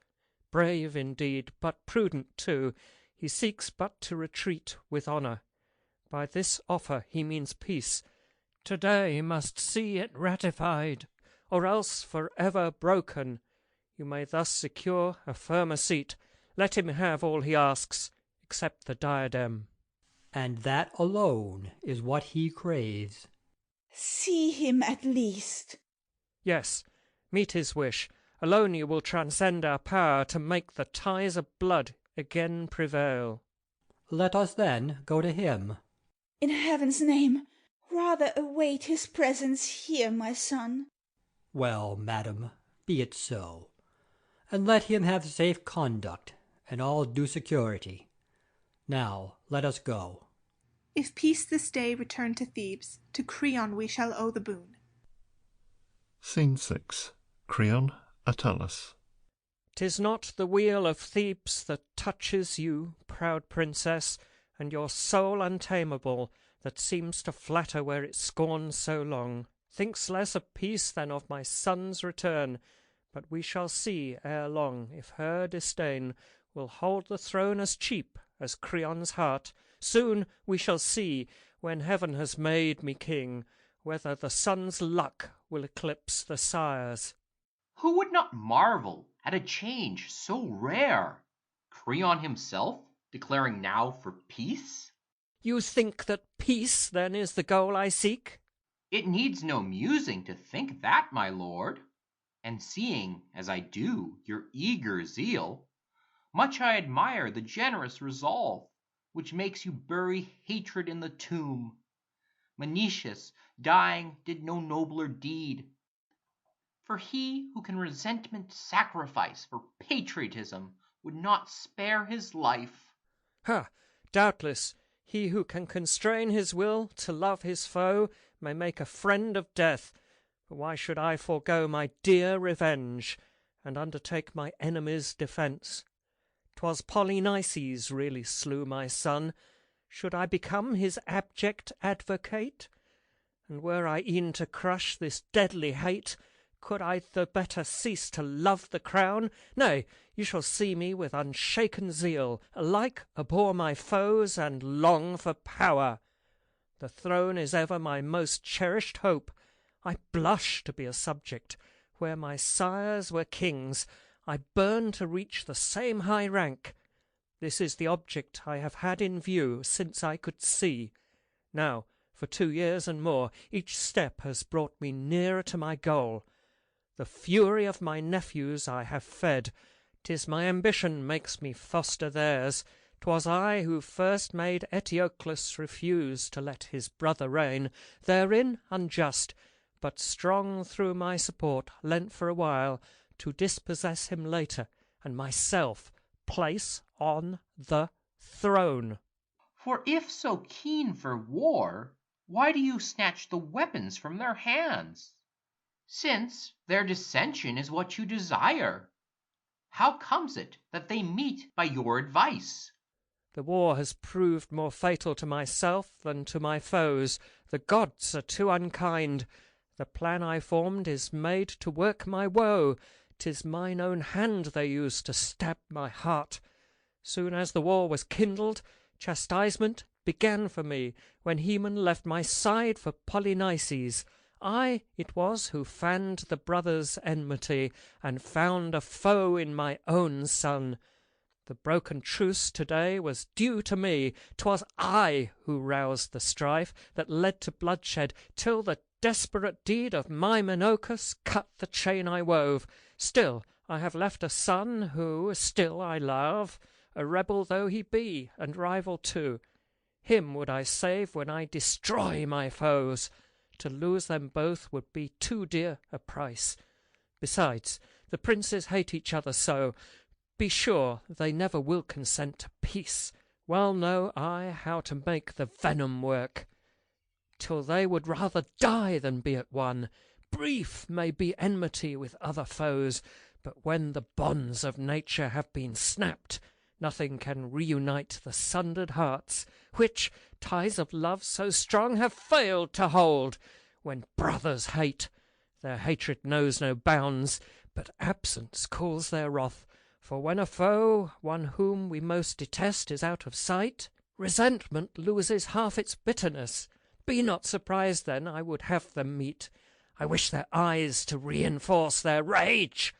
Brave indeed, but prudent too. He seeks but to retreat with honour. By this offer he means peace. Today must see it ratified, or else for ever broken. You may thus secure a firmer seat. Let him have all he asks, except the diadem. And that alone is what he craves. See him at least. Yes, meet his wish. Alone you will transcend our power to make the ties of blood again prevail. Let us then go to him. In heaven's name, rather await his presence here, my son. Well, madam, be it so. And let him have safe conduct, and all due security. Now let us go. If peace this day return to Thebes, to Creon we shall owe the boon. Scene 6. Creon, Attalus. 'Tis not the weal of Thebes that touches you, proud princess, and your soul untamable, that seems to flatter where it scorns so long. Thinks less of peace than of my son's return, but we shall see ere long if her disdain will hold the throne as cheap as Creon's heart. Soon we shall see, when heaven has made me king, whether the son's luck will eclipse the sire's. Who would not marvel at a change so rare? Creon himself declaring now for peace? You think that peace, then, is the goal I seek? It needs no musing to think that, my lord. And seeing, as I do, your eager zeal, much I admire the generous resolve which makes you bury hatred in the tomb. Menoetius, dying, did no nobler deed. For he who can resentment sacrifice for patriotism would not spare his life. Ha! Doubtless, he who can constrain his will to love his foe may make a friend of death. But why should I forego my dear revenge, and undertake my enemy's defence? 'Twas Polynices really slew my son. Should I become his abject advocate? And were I e'en to crush this deadly hate, could I the better cease to love the crown? Nay, you shall see me with unshaken zeal alike abhor my foes and long for power. The throne is ever my most cherished hope. I blush to be a subject where my sires were kings. I burn to reach the same high rank. This is the object I have had in view since I could see. Now, for 2 years and more, each step has brought me nearer to my goal. The fury of my nephews I have fed. 'Tis my ambition makes me foster theirs. 'Twas I who first made Eteocles refuse to let his brother reign, therein unjust, but strong through my support, lent for a while, to dispossess him later, and myself place on the throne. For if so keen for war, why do you snatch the weapons from their hands? Since their dissension is what you desire, how comes it that they meet by your advice? The war has proved more fatal to myself than to my foes. The gods are too unkind. The plan I formed is made to work my woe. 'Tis mine own hand they use to stab my heart. Soon as the war was kindled, chastisement began for me, when Haemon left my side for Polynices. I it was who fanned the brothers' enmity, and found a foe in my own son. The broken truce to-day was due to me. 'Twas I who roused the strife that led to bloodshed, till the desperate deed of my Menocus cut the chain I wove. Still I have left a son who still I love, a rebel though he be, and rival too. Him would I save when I destroy my foes. To lose them both would be too dear a price. Besides, the princes hate each other so. Be sure they never will consent to peace. Well know I how to make the venom work, till they would rather die than be at one. Brief may be enmity with other foes, but when the bonds of nature have been snapped, nothing can reunite the sundered hearts, which ties of love so strong have failed to hold. When brothers hate, their hatred knows no bounds, but absence cools their wrath. For when a foe, one whom we most detest, is out of sight, resentment loses half its bitterness. Be not surprised then I would have them meet. I wish their eyes to reinforce their rage,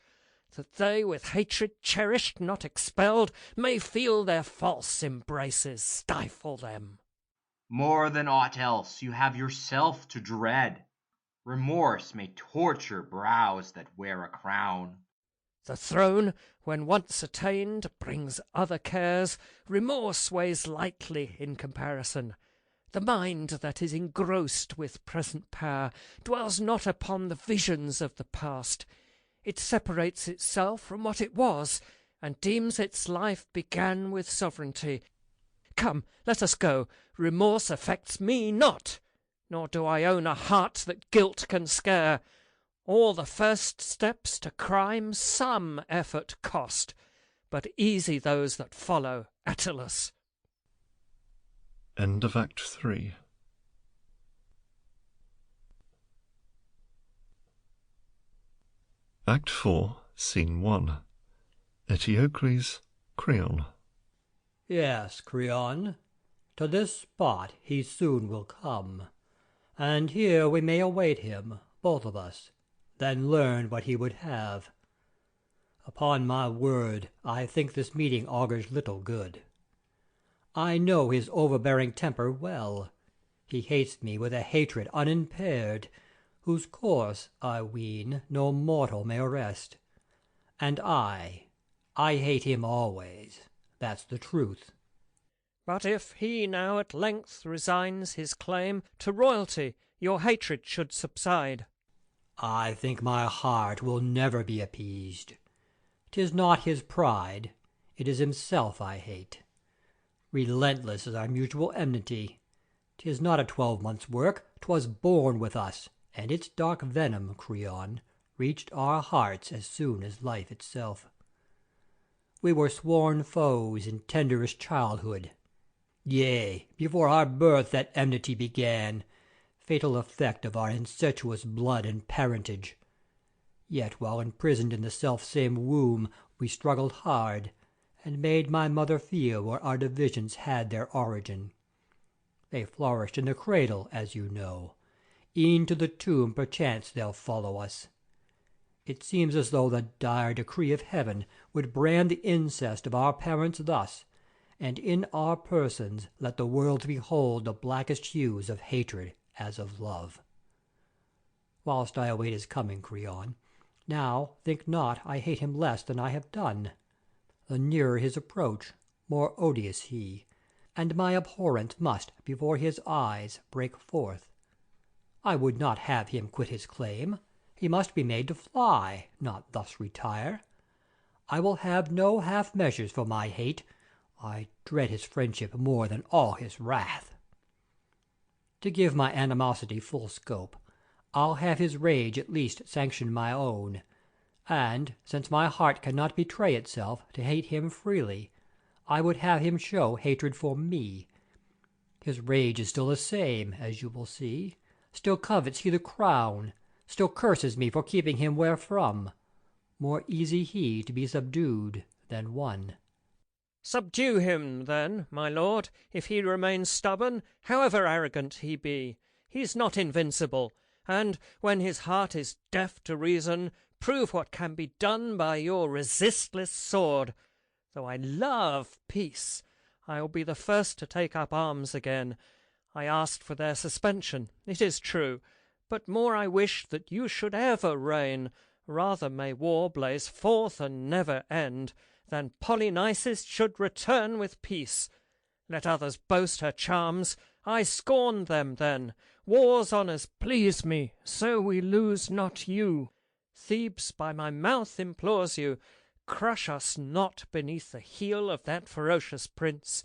that they with hatred cherished, not expelled, may feel their false embraces stifle them. More than aught else you have yourself to dread. Remorse may torture brows that wear a crown. The throne, when once attained, brings other cares. Remorse weighs lightly in comparison. The mind that is engrossed with present power dwells not upon the visions of the past. It separates itself from what it was, and deems its life began with sovereignty. Come, let us go. Remorse affects me not, nor do I own a heart that guilt can scare. All the first steps to crime some effort cost, but easy those that follow, Attalus. End of Act 3. Act 4, Scene 1. Eteocles, Creon. Yes, Creon, to this spot he soon will come, and here we may await him, both of us, then learn what he would have. Upon my word, I think this meeting augurs little good. I know his overbearing temper well. He hates me with a hatred unimpaired, whose course, I ween, no mortal may arrest. And I hate him always, that's the truth. But if he now at length resigns his claim to royalty, your hatred should subside. I think my heart will never be appeased. 'Tis not his pride, it is himself I hate. Relentless is our mutual enmity. 'Tis not a 12-month's work, 'twas born with us, and its dark venom, Creon, reached our hearts as soon as life itself. We were sworn foes in tenderest childhood. Yea, before our birth that enmity began, fatal effect of our incestuous blood and parentage. Yet while imprisoned in the self-same womb we struggled hard, and made my mother feel where our divisions had their origin. They flourished in the cradle, as you know. E'en to the tomb perchance they'll follow us. It seems as though the dire decree of heaven would brand the incest of our parents thus, and in our persons let the world behold the blackest hues of hatred as of love. Whilst I await his coming, Creon, now think not I hate him less than I have done. The nearer his approach, more odious he, and my abhorrence must before his eyes break forth. I would not have him quit his claim. He must be made to fly, not thus retire. I will have no half measures for my hate. I dread his friendship more than all his wrath. To give my animosity full scope, I'll have his rage at least sanction my own, and, since my heart cannot betray itself to hate him freely, I would have him show hatred for me. His rage is still the same, as you will see. Still covets he the crown, still curses me for keeping him wherefrom. More easy he to be subdued than won. Subdue him, then, my lord, if he remains stubborn, however arrogant he be. He's not invincible, and, when his heart is deaf to reason, prove what can be done by your resistless sword. Though I love peace, I will be the first to take up arms again. I asked for their suspension, it is true, but more I wish that you should ever reign. Rather may war blaze forth and never end, than Polynices should return with peace. Let others boast her charms, I scorn them then. War's honours please me, so we lose not you. Thebes by my mouth implores you, crush us not beneath the heel of that ferocious prince.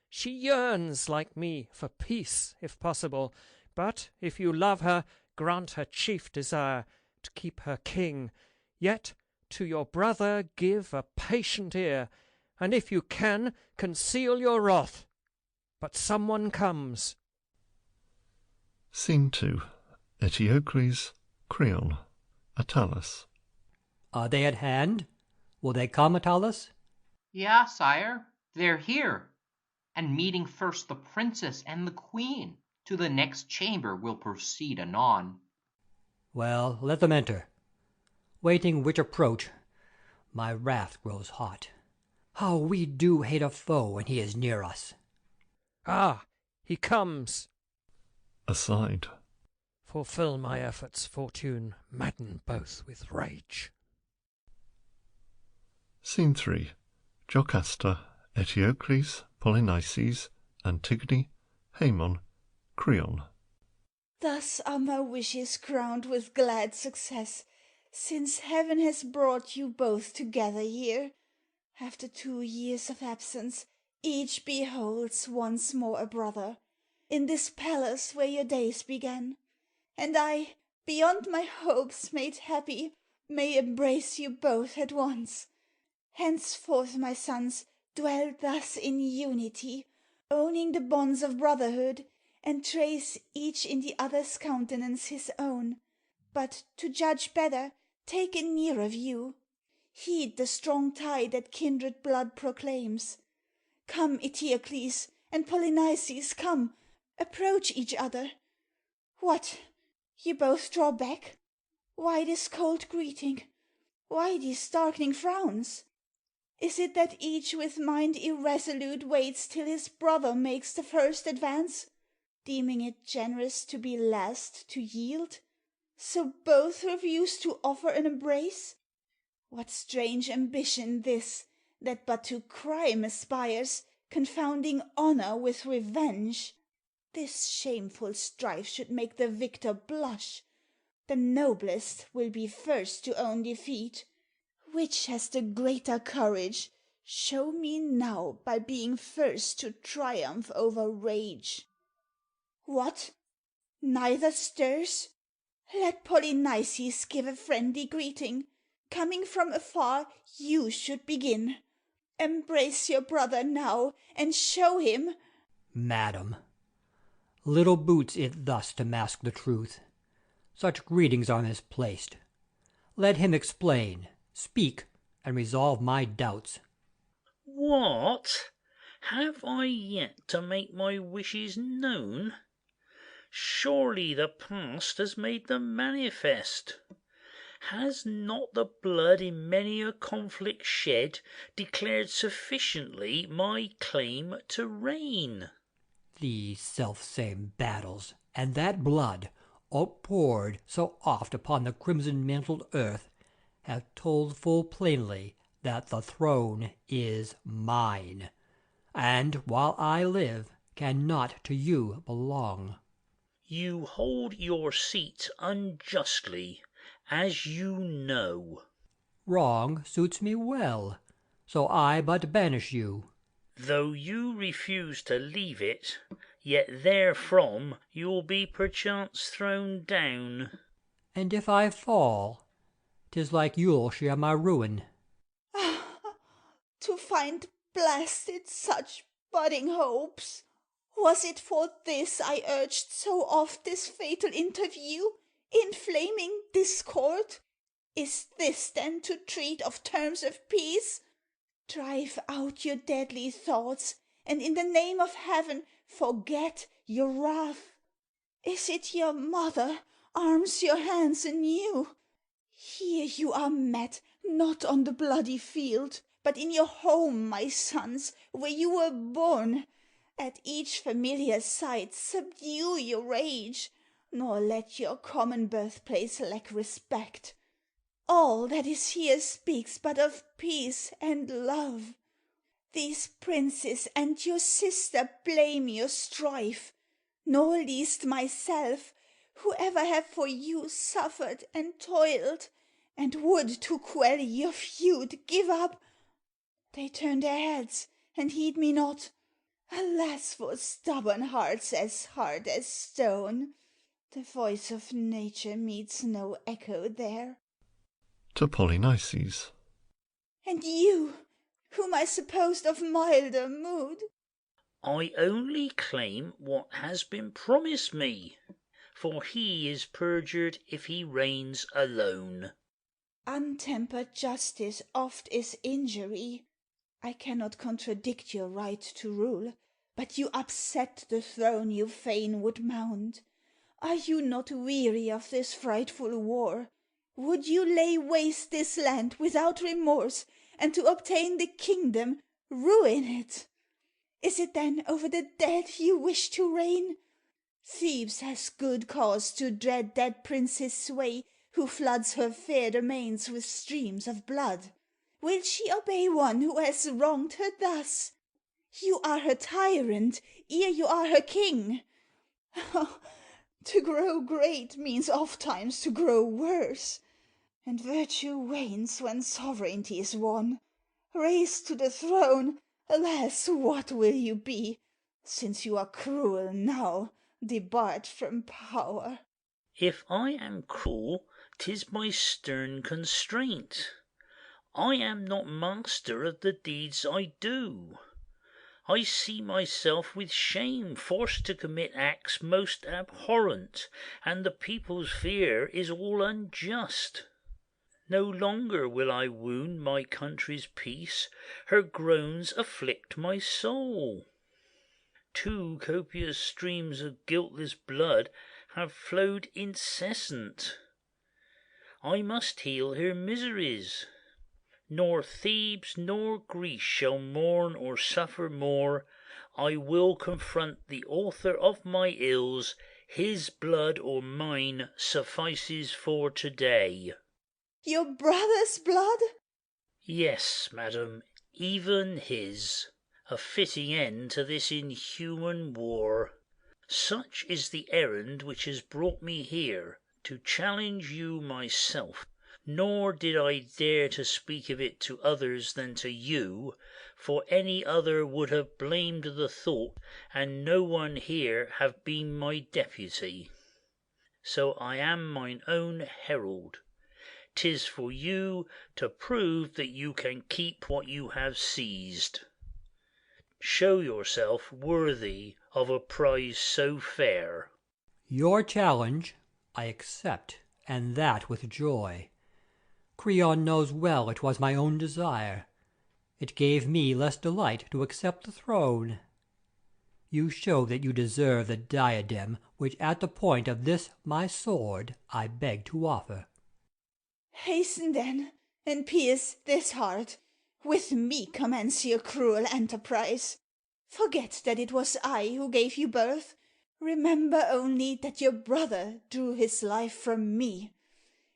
She yearns, like me, for peace, if possible, but if you love her, grant her chief desire, to keep her king. Yet to your brother give a patient ear, and if you can, conceal your wrath. But someone comes. Scene 2. Eteocles, Creon, Attalus. Are they at hand? Will they come, Attalus? Yeah, sire, they're here. And meeting first the princess and the queen, to the next chamber will proceed anon. Well, let them enter. Waiting which approach, my wrath grows hot. How we do hate a foe when he is near us. Ah, he comes. Aside. Fulfill my efforts, Fortune, madden both with rage. Scene 3. Jocasta, Eteocles, Polynices, Antigone, Haemon, Creon. Thus are my wishes crowned with glad success, since heaven has brought you both together here. After 2 years of absence, each beholds once more a brother, in this palace where your days began. And I, beyond my hopes made happy, may embrace you both at once. Henceforth, my sons, dwell thus in unity, owning the bonds of brotherhood, and trace each in the other's countenance his own. But to judge better, take a nearer view. Heed the strong tie that kindred blood proclaims. Come, Eteocles and Polynices, come, approach each other. What, you both draw back? Why this cold greeting? Why these darkening frowns? Is it that each with mind irresolute waits till his brother makes the first advance, deeming it generous to be last to yield? So both refuse to offer an embrace? What strange ambition this, that but to crime aspires, confounding honour with revenge? This shameful strife should make the victor blush. The noblest will be first to own defeat. Which has the greater courage? Show me now by being first to triumph over rage. What? Neither stirs? Let Polynices give a friendly greeting. Coming from afar, you should begin. Embrace your brother now, and show him— Madam, little boots it thus to mask the truth. Such greetings are misplaced. Let him explain, speak, and resolve my doubts. What? Have I yet to make my wishes known? Surely the past has made them manifest. Has not the blood in many a conflict shed declared sufficiently my claim to reign? These self-same battles, and that blood, outpoured so oft upon the crimson-mantled earth, have told full plainly that the throne is mine, and while I live cannot to you belong. You hold your seat unjustly, as you know. Wrong suits me well, so I but banish you. Though you refuse to leave it, yet therefrom you'll be perchance thrown down. And if I fall, 'tis like you'll share my ruin. To find blasted such budding hopes! Was it for this I urged so oft this fatal interview, inflaming discord? Is this then to treat of terms of peace? Drive out your deadly thoughts, and in the name of heaven forget your wrath. Is it your mother arms your hands anew. Here you are met, not on the bloody field, but in your home, my sons, where you were born. At each familiar sight subdue your rage, nor let your common birthplace lack respect. All that is here speaks but of peace and love. These princes and your sister blame your strife, nor least myself, who ever have for you suffered and toiled, and would to quell your feud give up. They turn their heads and heed me not. Alas for stubborn hearts as hard as stone! The voice of nature meets no echo there. To Polynices. And you, whom I supposed of milder mood? I only claim what has been promised me, for he is perjured if he reigns alone. Untempered justice oft is injury. I cannot contradict your right to rule, but you upset the throne you fain would mount. Are you not weary of this frightful war? Would you lay waste this land without remorse, and to obtain the kingdom ruin it? Is it then over the dead you wish to reign? Thebes has good cause to dread that prince's sway, who floods her fair domains with streams of blood. Will she obey one who has wronged her thus? You are her tyrant, ere you are her king. To grow great means ofttimes to grow worse, and virtue wanes when sovereignty is won. Raised to the throne, alas, what will you be, since you are cruel now, debarred from power? If I am cruel, 'tis my stern constraint. I am not master of the deeds I do. I see myself with shame forced to commit acts most abhorrent, and the people's fear is all unjust. No longer will I wound my country's peace, her groans afflict my soul. Two copious streams of guiltless blood have flowed incessant. I must heal her miseries. Nor Thebes nor Greece shall mourn or suffer more. I will confront the author of my ills. His blood or mine suffices for today. Your brother's blood? Yes, madam, even his. A fitting end to this inhuman war. Such is the errand which has brought me here, to challenge you myself. Nor did I dare to speak of it to others than to you, for any other would have blamed the thought, and no one here have been my deputy. So I am mine own herald. 'Tis for you to prove that you can keep what you have seized. Show yourself worthy of a prize so fair. Your challenge I accept, and that with joy. Creon knows well it was my own desire. It gave me less delight to accept the throne. You show that you deserve the diadem which at the point of this my sword I beg to offer. Hasten then, and pierce this heart. With me commence your cruel enterprise. Forget that it was I who gave you birth. Remember only that your brother drew his life from me.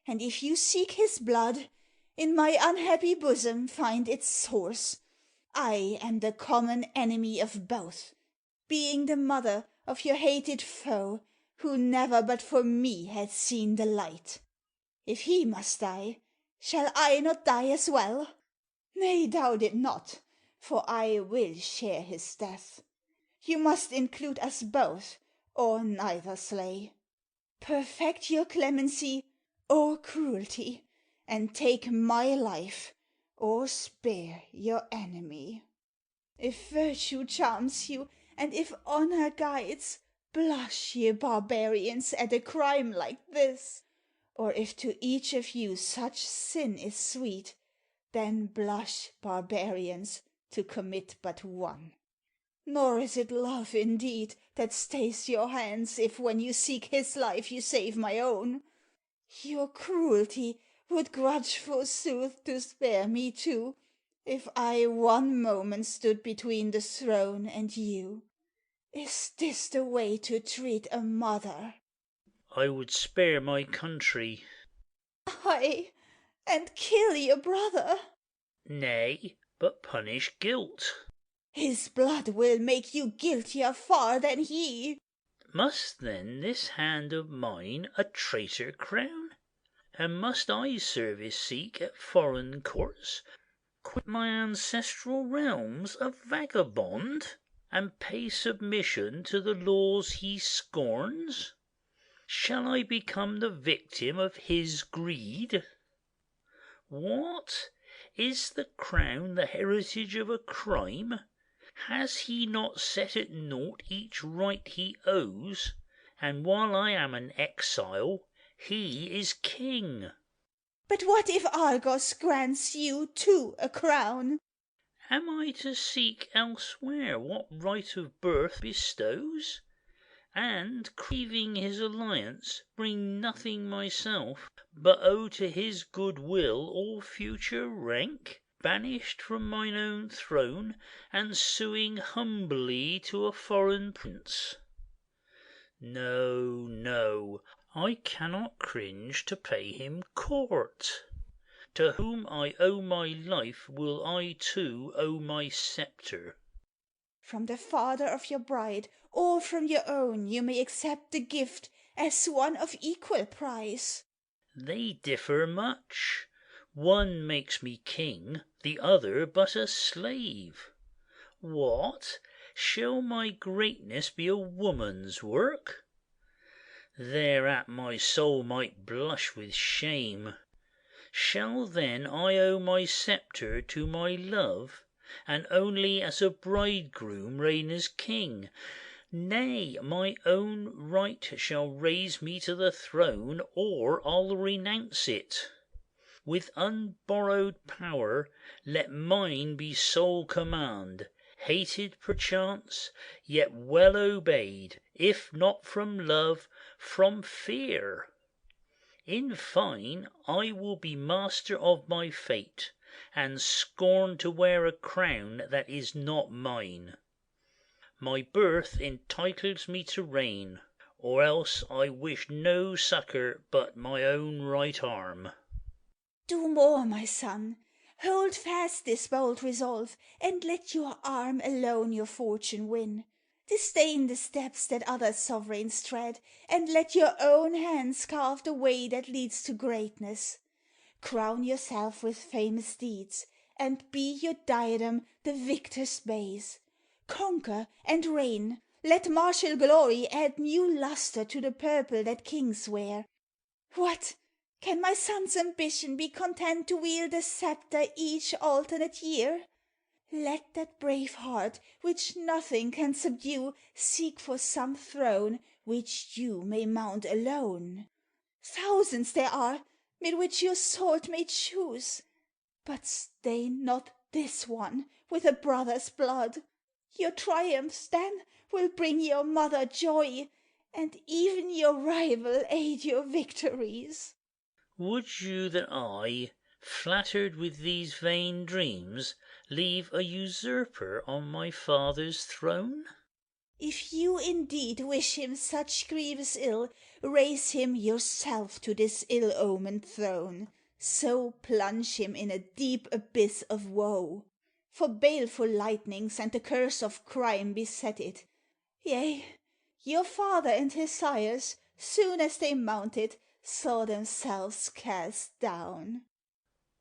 And if you seek his blood, in my unhappy bosom find its source. I am the common enemy of both, being the mother of your hated foe, who never but for me had seen the light. If he must die, shall I not die as well? Nay, doubt it not, for I will share his death. You must include us both, or neither slay. Perfect your clemency or cruelty, and take my life, or spare your enemy. If virtue charms you, and if honor guides, blush, ye barbarians, at a crime like this. Or if to each of you such sin is sweet, then blush, barbarians, to commit but one. Nor is it love, indeed, that stays your hands, if when you seek his life you save my own. Your cruelty would grudge forsooth to spare me too, if I one moment stood between the throne and you. Is this the way to treat a mother? I would spare my country. Ay, and kill your brother? Nay, but punish guilt. His blood will make you guiltier far than he. Must then this hand of mine a traitor crown? And must I service seek at foreign courts, quit my ancestral realms a vagabond, and pay submission to the laws he scorns? Shall I become the victim of his greed? What? Is the crown the heritage of a crime? Has he not set at naught each right he owes? And while I am an exile, he is king. But what if Argos grants you too a crown? Am I to seek elsewhere what right of birth bestows? And, craving his alliance, bring nothing myself, but owe to his good will all future rank? Banished from mine own throne, and suing humbly to a foreign prince? No, no, I cannot cringe to pay him court. To whom I owe my life will I too owe my sceptre. From the father of your bride, or from your own, you may accept the gift as one of equal price. They differ much. One makes me king, the other but a slave. What? Shall my greatness be a woman's work? Thereat my soul might blush with shame. Shall then I owe my sceptre to my love, and only as a bridegroom reign as king? Nay, my own right shall raise me to the throne, or I'll renounce it. With unborrowed power let mine be sole command, hated perchance, yet well obeyed, if not from love, from fear. In fine, I will be master of my fate, and scorn to wear a crown that is not mine. My birth entitles me to reign, or else I wish no succour but my own right arm. Do more, my son. Hold fast this bold resolve, and let your arm alone your fortune win. Disdain the steps that other sovereigns tread, and let your own hands carve the way that leads to greatness. Crown yourself with famous deeds, and be your diadem the victor's base. Conquer and reign. Let martial glory add new lustre to the purple that kings wear. What! Can my son's ambition be content to wield a sceptre each alternate year? Let that brave heart, which nothing can subdue, seek for some throne which you may mount alone. Thousands there are, mid which your sword may choose, but stain not this one with a brother's blood. Your triumphs then will bring your mother joy, and even your rival aid your victories. Would you that I, flattered with these vain dreams, leave a usurper on my father's throne? If you indeed wish him such grievous ill, raise him yourself to this ill-omened throne, so plunge him in a deep abyss of woe. For baleful lightnings and the curse of crime beset it. Yea, your father and his sires, soon as they mounted, saw themselves cast down.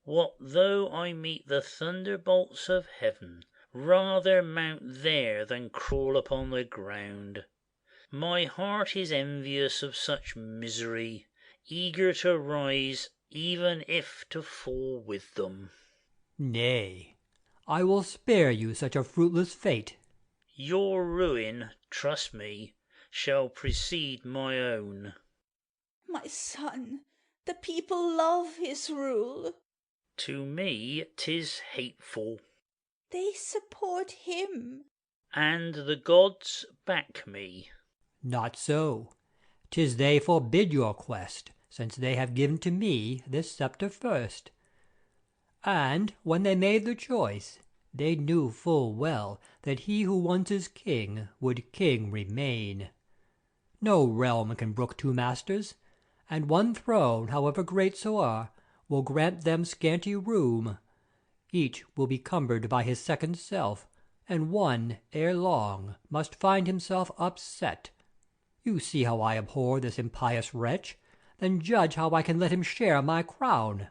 What though I meet the thunderbolts of heaven, rather mount there than crawl upon the ground. My heart is envious of such misery, eager to rise, even if to fall with them. Nay, I will spare you such a fruitless fate. Your ruin, trust me, shall precede my own. My son, the people love his rule. To me 'tis hateful. They support him. And the gods back me. Not so. 'Tis they forbid your quest, since they have given to me this sceptre first. And when they made the choice, they knew full well that he who once is king would king remain. No realm can brook two masters, and one throne, however great soe'er, will grant them scanty room. Each will be cumbered by his second self, and one, ere long, must find himself upset. You see how I abhor this impious wretch, then judge how I can let him share my crown.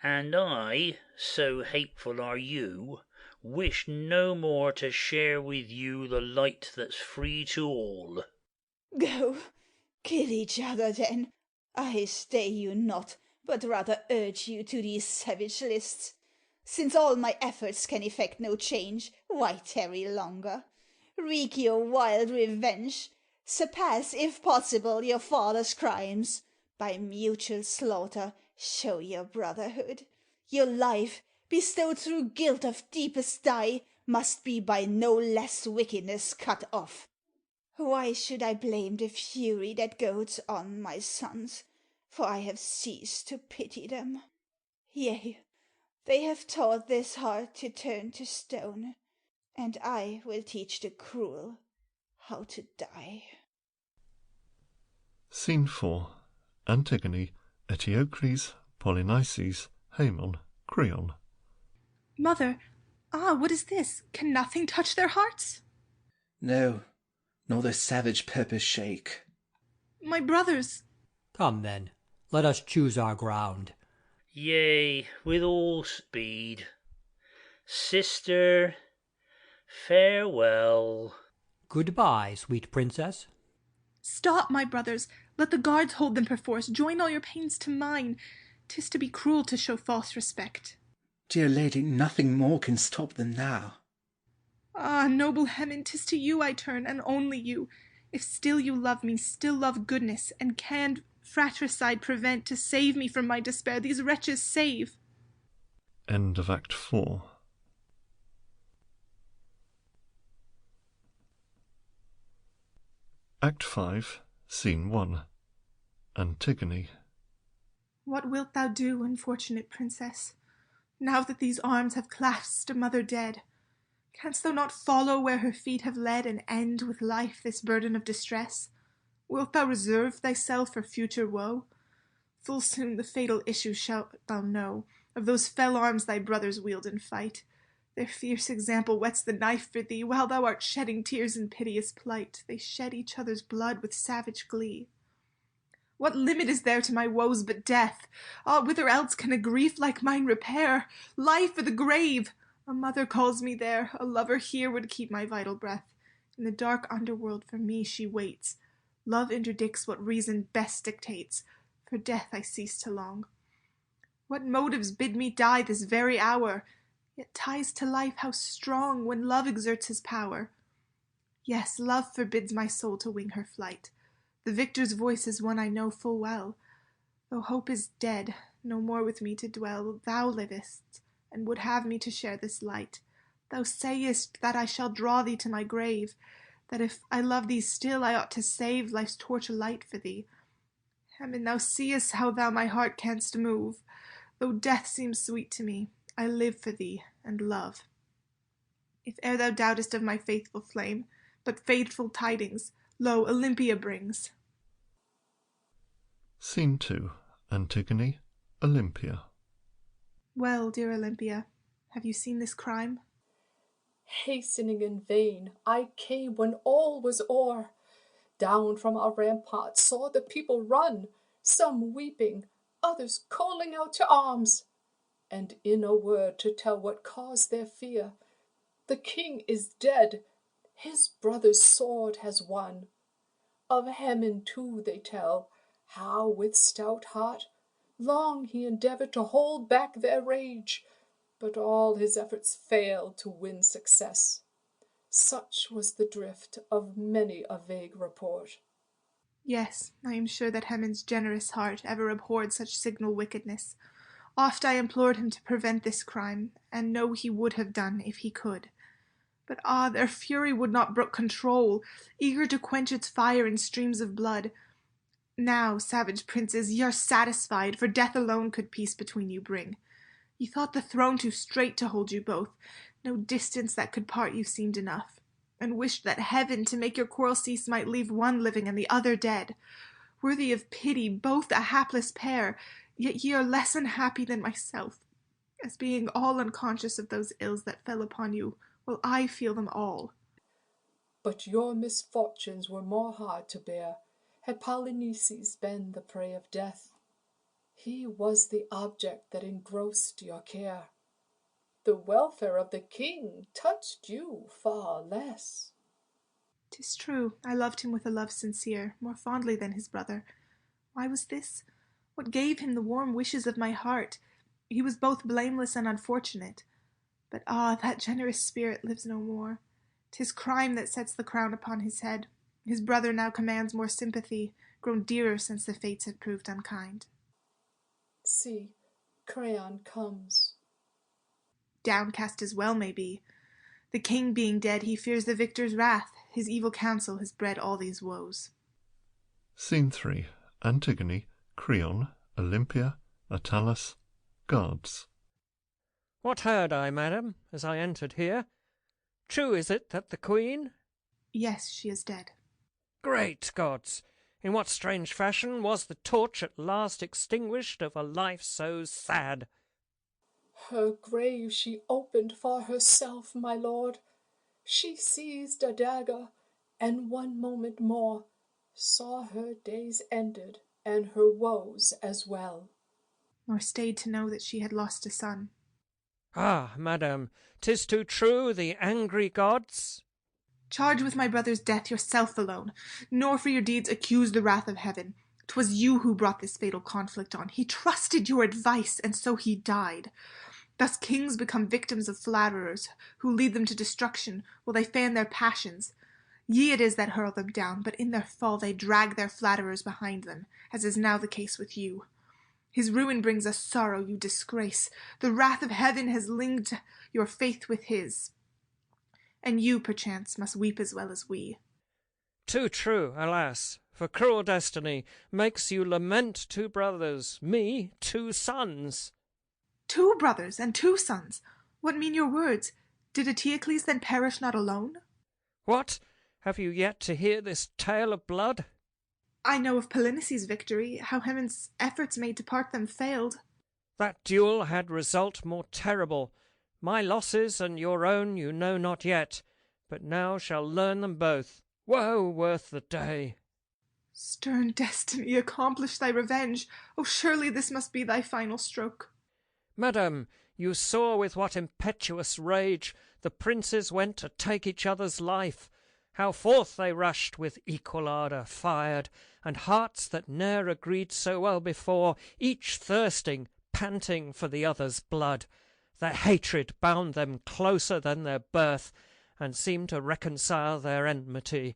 And I, so hateful are you, wish no more to share with you the light that's free to all. Go, kill each other then. I stay you not, but rather urge you to these savage lists. Since all my efforts can effect no change, why tarry longer? Wreak your wild revenge. Surpass, if possible, your father's crimes. By mutual slaughter show your brotherhood. Your life, bestowed through guilt of deepest dye, must be by no less wickedness cut off. Why should I blame the fury that goads on my sons? For I have ceased to pity them. Yea, they have taught this heart to turn to stone, and I will teach the cruel how to die. Scene 4. Antigone, Eteocles, Polynices, Haemon, Creon. Mother, what is this? Can nothing touch their hearts? No, nor their savage purpose shake. My brothers. Come then, let us choose our ground. Yea, with all speed. Sister, farewell. Goodbye, sweet princess. Stop, my brothers. Let the guards hold them perforce. Join all your pains to mine. 'Tis to be cruel to show false respect. Dear lady, nothing more can stop them now. Ah, noble Heaven, 'tis to you I turn, and only you. If still you love me, still love goodness, and can fratricide prevent, to save me from my despair, these wretches save. End of Act 4. Act 5, Scene 1. Antigone. What wilt thou do, unfortunate princess, now that these arms have clasped a mother dead? Canst thou not follow where her feet have led, and end with life this burden of distress? Wilt thou reserve thyself for future woe? Full soon the fatal issue shalt thou know, of those fell arms thy brothers wield in fight. Their fierce example whets the knife for thee, while thou art shedding tears in piteous plight. They shed each other's blood with savage glee. What limit is there to my woes but death? Ah, whither else can a grief like mine repair? Life or the grave! A mother calls me there, a lover here would keep my vital breath. In the dark underworld for me she waits. Love interdicts what reason best dictates. For death I cease to long. What motives bid me die this very hour? Yet ties to life how strong, when love exerts his power. Yes, love forbids my soul to wing her flight. The victor's voice is one I know full well. Though hope is dead, no more with me to dwell, thou livest, and would have me to share this light. Thou sayest that I shall draw thee to my grave, that if I love thee still, I ought to save life's torch alight for thee. Heaven, thou seest how thou my heart canst move. Though death seems sweet to me, I live for thee, and love. If e'er thou doubtest of my faithful flame, but faithful tidings, lo, Olympia brings. Scene 2. Antigone, Olympia. Well, dear Olympia, have you seen this crime? Hastening in vain, I came when all was o'er. Down from our ramparts saw the people run, some weeping, others calling out to arms. And in a word to tell what caused their fear, the king is dead, his brother's sword has won. Of Haemon too they tell, how with stout heart long he endeavoured to hold back their rage, but all his efforts failed to win success. Such was the drift of many a vague report. Yes, I am sure that Haemon's generous heart ever abhorred such signal wickedness. Oft I implored him to prevent this crime, and know he would have done if he could. But their fury would not brook control, eager to quench its fire in streams of blood. Now, savage princes, ye are satisfied, for death alone could peace between you bring. Ye thought the throne too strait to hold you both, no distance that could part you seemed enough, and wished that heaven, to make your quarrel cease, might leave one living and the other dead. Worthy of pity, both a hapless pair, yet ye are less unhappy than myself, as being all unconscious of those ills that fell upon you, while I feel them all. But your misfortunes were more hard to bear, had Polynices been the prey of death. He was the object that engrossed your care. The welfare of the king touched you far less. 'Tis true, I loved him with a love sincere, more fondly than his brother. Why was this? What gave him the warm wishes of my heart? He was both blameless and unfortunate. But that generous spirit lives no more. 'Tis crime that sets the crown upon his head. His brother now commands more sympathy, grown dearer since the fates had proved unkind. See, Creon comes. Downcast as well may be. The king being dead, he fears the victor's wrath. His evil counsel has bred all these woes. Scene 3. Antigone, Creon, Olympia, Attalus, guards. What heard I, madam, as I entered here? True is it that the queen? Yes, she is dead. Great gods! In what strange fashion was the torch at last extinguished of a life so sad? Her grave she opened for herself, my lord. She seized a dagger, and one moment more saw her days ended, and her woes as well. Nor stayed to know that she had lost a son. Ah, madam, 'tis too true, the angry gods. Charge with my brother's death yourself alone, nor for your deeds accuse the wrath of heaven. 'Twas you who brought this fatal conflict on. He trusted your advice, and so he died. Thus kings become victims of flatterers, who lead them to destruction, while they fan their passions. Ye it is that hurl them down, but in their fall they drag their flatterers behind them, as is now the case with you. His ruin brings us sorrow, you disgrace. The wrath of heaven has linked your faith with his. And you, perchance, must weep as well as we. Too true, alas, for cruel destiny makes you lament 2 brothers, me 2 sons. 2 brothers and 2 sons? What mean your words? Did Eteocles then perish not alone? What? Have you yet to hear this tale of blood? I know of Polynices' victory, how heaven's efforts made to part them failed. That duel had result more terrible. My losses and your own you know not yet, but now shall learn them both. Woe worth the day! Stern destiny, accomplish thy revenge. Oh, surely this must be thy final stroke. Madam, you saw with what impetuous rage the princes went to take each other's life, how forth they rushed with equal ardour fired, and hearts that ne'er agreed so well before, each thirsting, panting for the other's blood. Their hatred bound them closer than their birth, and seemed to reconcile their enmity.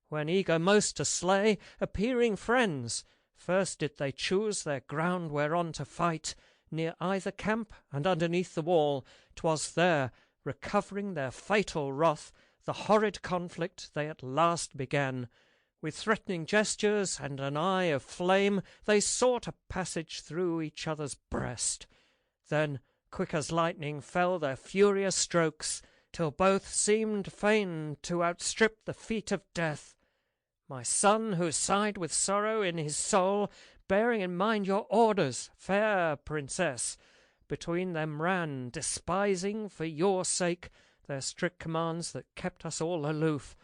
When eager most to slay, appearing friends, first did they choose their ground whereon to fight, near either camp and underneath the wall. 'Twas there, recovering their fatal wrath, the horrid conflict they at last began. With threatening gestures and an eye of flame, they sought a passage through each other's breast. Then, quick as lightning, fell their furious strokes, till both seemed fain to outstrip the feet of death. My son, who sighed with sorrow in his soul, bearing in mind your orders, fair princess, between them ran, despising for your sake their strict commands that kept us all aloof.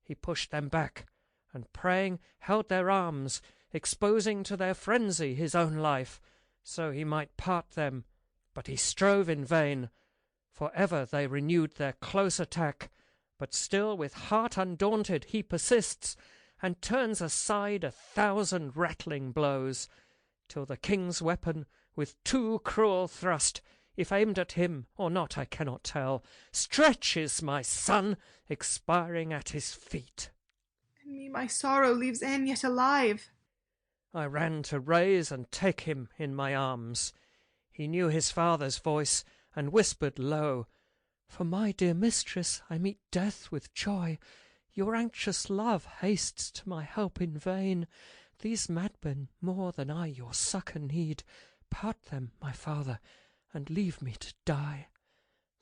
He pushed them back, and praying held their arms, exposing to their frenzy his own life, so he might part them, but he strove in vain. For ever they renewed their close attack, but still with heart undaunted he persists, and turns aside 1,000 rattling blows, till the king's weapon, with 2 cruel thrust, if aimed at him or not I cannot tell, stretches my son, expiring at his feet. And me my sorrow leaves Anne yet alive. I ran to raise and take him in my arms. He knew his father's voice, and whispered low, For my dear mistress I meet death with joy. Your anxious love hastes to my help in vain. These madmen more than I your succour need. Part them, my father, and leave me to die."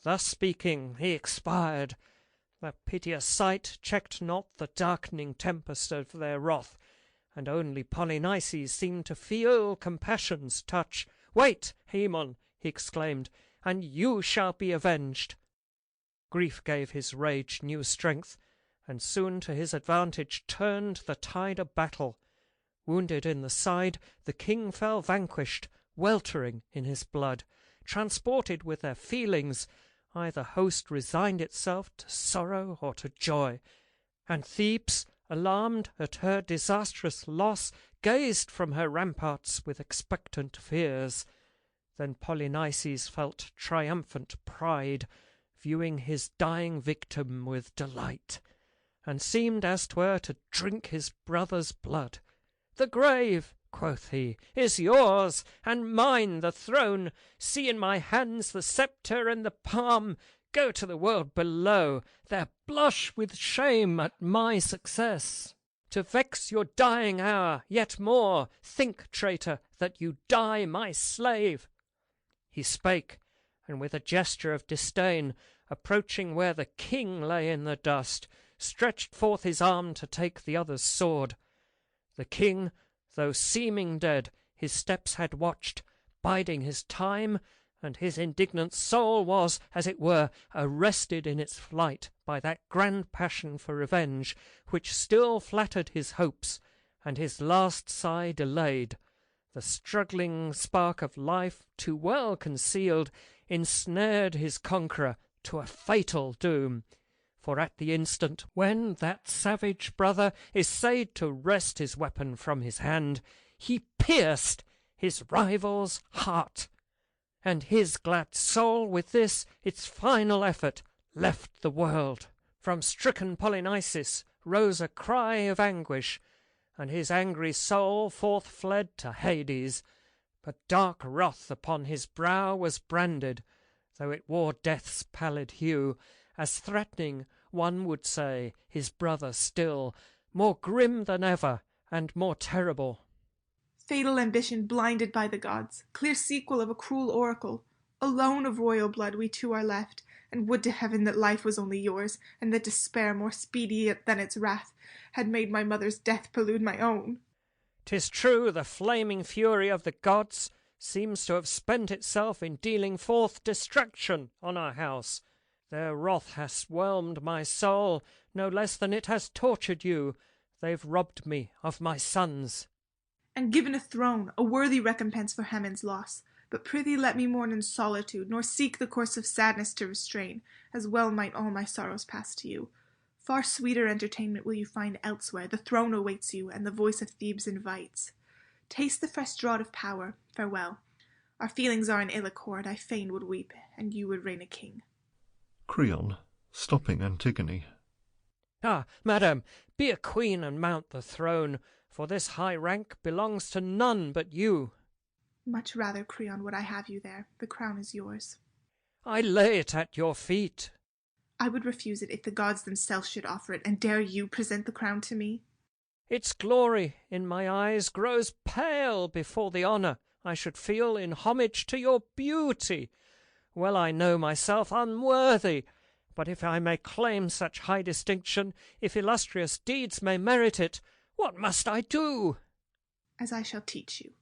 Thus speaking, he expired. The piteous sight checked not the darkening tempest of their wrath, and only Polynices seemed to feel compassion's touch. "Wait, Haemon," he exclaimed, "and you shall be avenged." Grief gave his rage new strength, and soon to his advantage turned the tide of battle. Wounded in the side, the king fell vanquished, weltering in his blood. Transported with their feelings, either host resigned itself to sorrow or to joy, and Thebes, alarmed at her disastrous loss, gazed from her ramparts with expectant fears. Then Polynices felt triumphant pride, viewing his dying victim with delight, and seemed as 'twere to drink his brother's blood. "The grave," quoth he, "is yours, and mine the throne. See in my hands the sceptre and the palm. Go to the world below, there blush with shame at my success. To vex your dying hour yet more, think, traitor, that you die my slave." He spake, and with a gesture of disdain, approaching where the king lay in the dust, stretched forth his arm to take the other's sword. The king, though seeming dead, his steps had watched, biding his time, and his indignant soul was, as it were, arrested in its flight by that grand passion for revenge which still flattered his hopes, and his last sigh delayed. The struggling spark of life, too well concealed, ensnared his conqueror to a fatal doom. For at the instant when that savage brother essayed to wrest his weapon from his hand, he pierced his rival's heart, and his glad soul with this its final effort left the world. From stricken Polynices rose a cry of anguish, and his angry soul forth fled to Hades. But dark wrath upon his brow was branded, though it wore death's pallid hue, as threatening, one would say, his brother still, more grim than ever, and more terrible. Fatal ambition blinded by the gods, clear sequel of a cruel oracle. Alone of royal blood we two are left, and would to heaven that life was only yours, and that despair, more speedy than its wrath, had made my mother's death pollute my own. 'Tis true, the flaming fury of the gods seems to have spent itself in dealing forth destruction on our house. Their wrath has whelmed my soul, no less than it has tortured you. They've robbed me of my sons. And given a throne, a worthy recompense for Haemon's loss. But prithee let me mourn in solitude, nor seek the course of sadness to restrain, as well might all my sorrows pass to you. Far sweeter entertainment will you find elsewhere. The throne awaits you, and the voice of Thebes invites. Taste the fresh draught of power. Farewell. Our feelings are in ill accord. I fain would weep, and you would reign a king. Creon, stopping Antigone. Ah, madam, be a queen and mount the throne, for this high rank belongs to none but you. Much rather, Creon, would I have you there. The crown is yours. I lay it at your feet. I would refuse it if the gods themselves should offer it, and dare you present the crown to me? Its glory in my eyes grows pale before the honour I should feel in homage to your beauty. Well I know myself unworthy, but if I may claim such high distinction, if illustrious deeds may merit it, what must I do? As I shall teach you.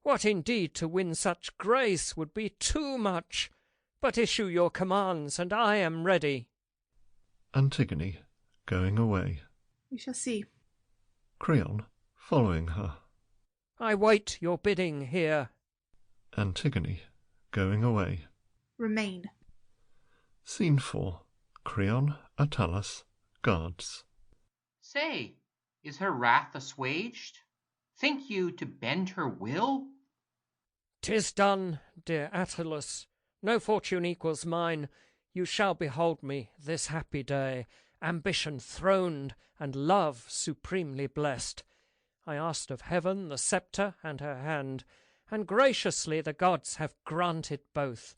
What indeed to win such grace would be too much, but issue your commands, and I am ready. Antigone, going away. We shall see. Creon, following her. I wait your bidding here. Antigone, going away. Remain. Scene 4. Creon, Attalus, guards. Say, is her wrath assuaged? Think you to bend her will? 'Tis done, dear Attalus. No fortune equals mine. You shall behold me this happy day, ambition throned, and love supremely blessed. I asked of heaven the sceptre and her hand, and graciously the gods have granted both.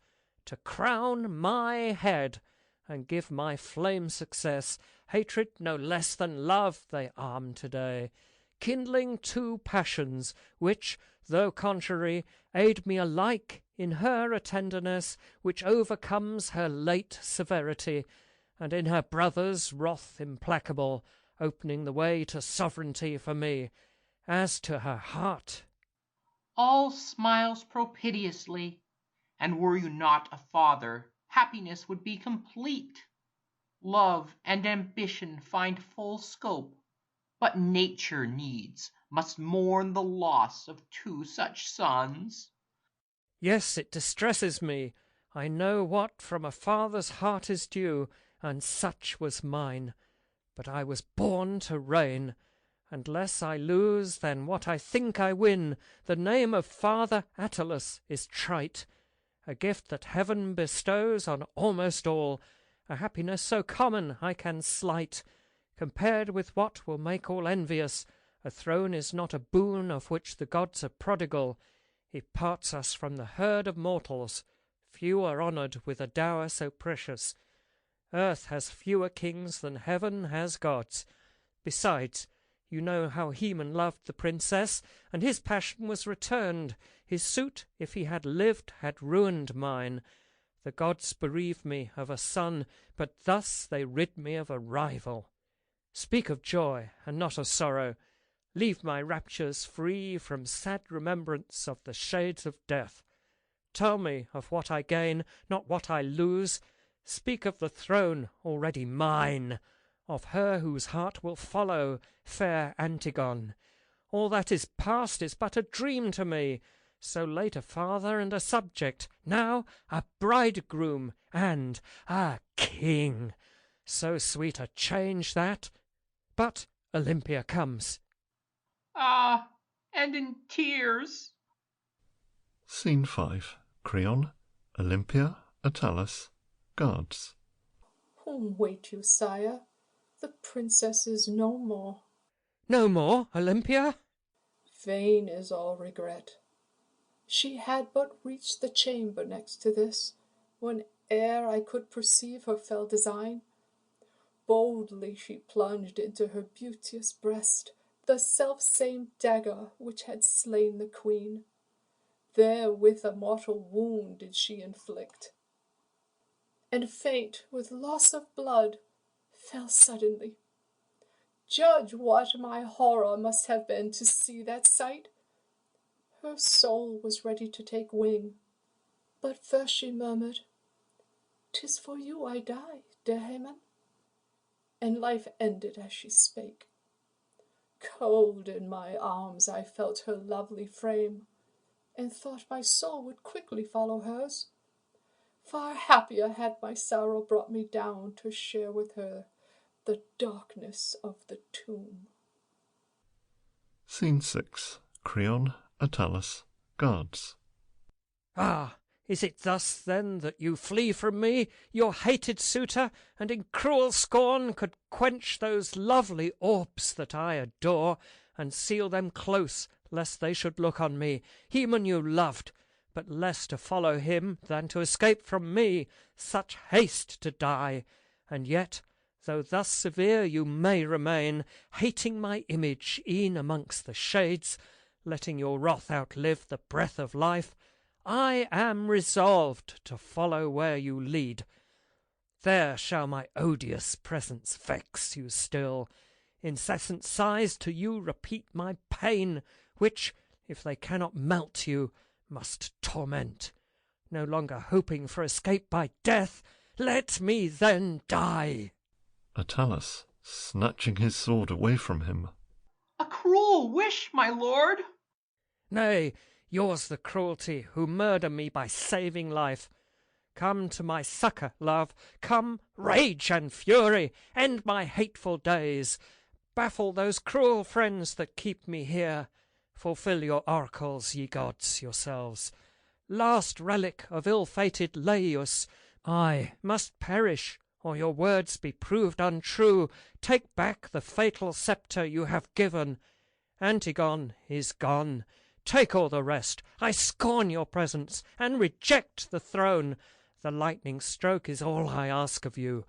to crown my head, and give my flame success. Hatred no less than love they arm today, kindling two passions, which, though contrary, aid me alike in her a tenderness which overcomes her late severity, and in her brother's wrath implacable, opening the way to sovereignty for me. As to her heart, all smiles propitiously, and were you not a father, happiness would be complete. Love and ambition find full scope, but nature needs must mourn the loss of two such sons. yes, it distresses me. I know what from a father's heart is due, and such was mine. But I was born to reign, and less I lose than what I think I win. The name of Father Attalus is trite, a gift that heaven bestows on almost all, a happiness so common I can slight. Compared with what will make all envious, a throne is not a boon of which the gods are prodigal. It parts us from the herd of mortals. Few are honoured with a dower so precious. Earth has fewer kings than heaven has gods. Besides, you know how Haemon loved the princess, and his passion was returned. His suit, if he had lived, had ruined mine. The gods bereave me of a son, but thus they rid me of a rival. Speak of joy, and not of sorrow. Leave my raptures free from sad remembrance of the shades of death. Tell me of what I gain, not what I lose. Speak of the throne already mine, of her whose heart will follow, fair Antigone. All that is past is but a dream to me. So late a father and a subject, now a bridegroom and a king. So sweet a change that. But Olympia comes. Ah, and in tears. Scene 5. Creon, Olympia, Attalus, guards. Whom wait you, sire? The princess is no more. No more, Olympia? Vain is all regret. She had but reached the chamber next to this, when ere I could perceive her fell design, boldly she plunged into her beauteous breast the self-same dagger which had slain the queen. Therewith a mortal wound did she inflict, and faint with loss of blood, fell suddenly. Judge what my horror must have been to see that sight. Her soul was ready to take wing, but first she murmured, "'Tis for you I die, dear Haemon." And life ended as she spake. Cold in my arms I felt her lovely frame, and thought my soul would quickly follow hers. Far happier had my sorrow brought me down to share with her the darkness of the tomb. Scene 6. Creon, Attalus, guards. Ah, is it thus, then, that you flee from me, your hated suitor, and in cruel scorn could quench those lovely orbs that I adore, and seal them close, lest they should look on me, Haemon you loved, but less to follow him than to escape from me, such haste to die? And yet, though thus severe you may remain, hating my image e'en amongst the shades, letting your wrath outlive the breath of life, I am resolved to follow where you lead. There shall my odious presence vex you still. Incessant sighs to you repeat my pain, which, if they cannot melt you, must torment. No longer hoping for escape by death, let me then die. Attalus, snatching his sword away from him. A cruel wish, my lord. Nay, yours the cruelty, who murder me by saving life. Come to my succour, love. Come, rage and fury. End my hateful days. Baffle those cruel friends that keep me here. Fulfil your oracles, ye gods, yourselves. Last relic of ill-fated Laius, I must perish, or your words be proved untrue. Take back the fatal sceptre you have given. Antigone is gone. Take all the rest. I scorn your presence, and reject the throne. The lightning stroke is all I ask of you.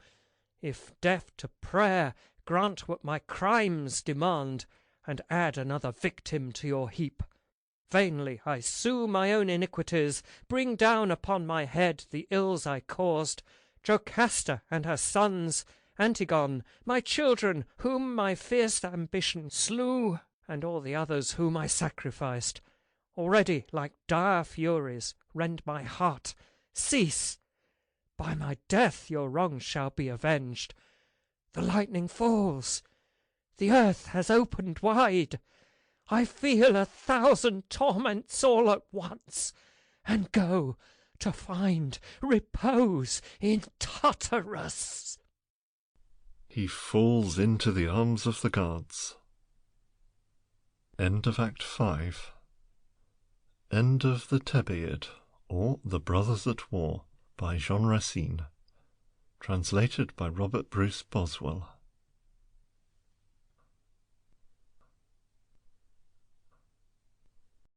If deaf to prayer, grant what my crimes demand, and add another victim to your heap. Vainly I sue my own iniquities, bring down upon my head the ills I caused, Jocasta and her sons, Antigone, my children, whom my fierce ambition slew, and all the others whom I sacrificed. Already, like dire furies, rend my heart. Cease! By my death your wrongs shall be avenged. The lightning falls. The earth has opened wide. I feel 1,000 torments all at once, and go to find repose in Tartarus. He falls into the arms of the gods. End of Act 5. End of the Thébaid, or The Brothers at War, by Jean Racine. Translated by Robert Bruce Boswell.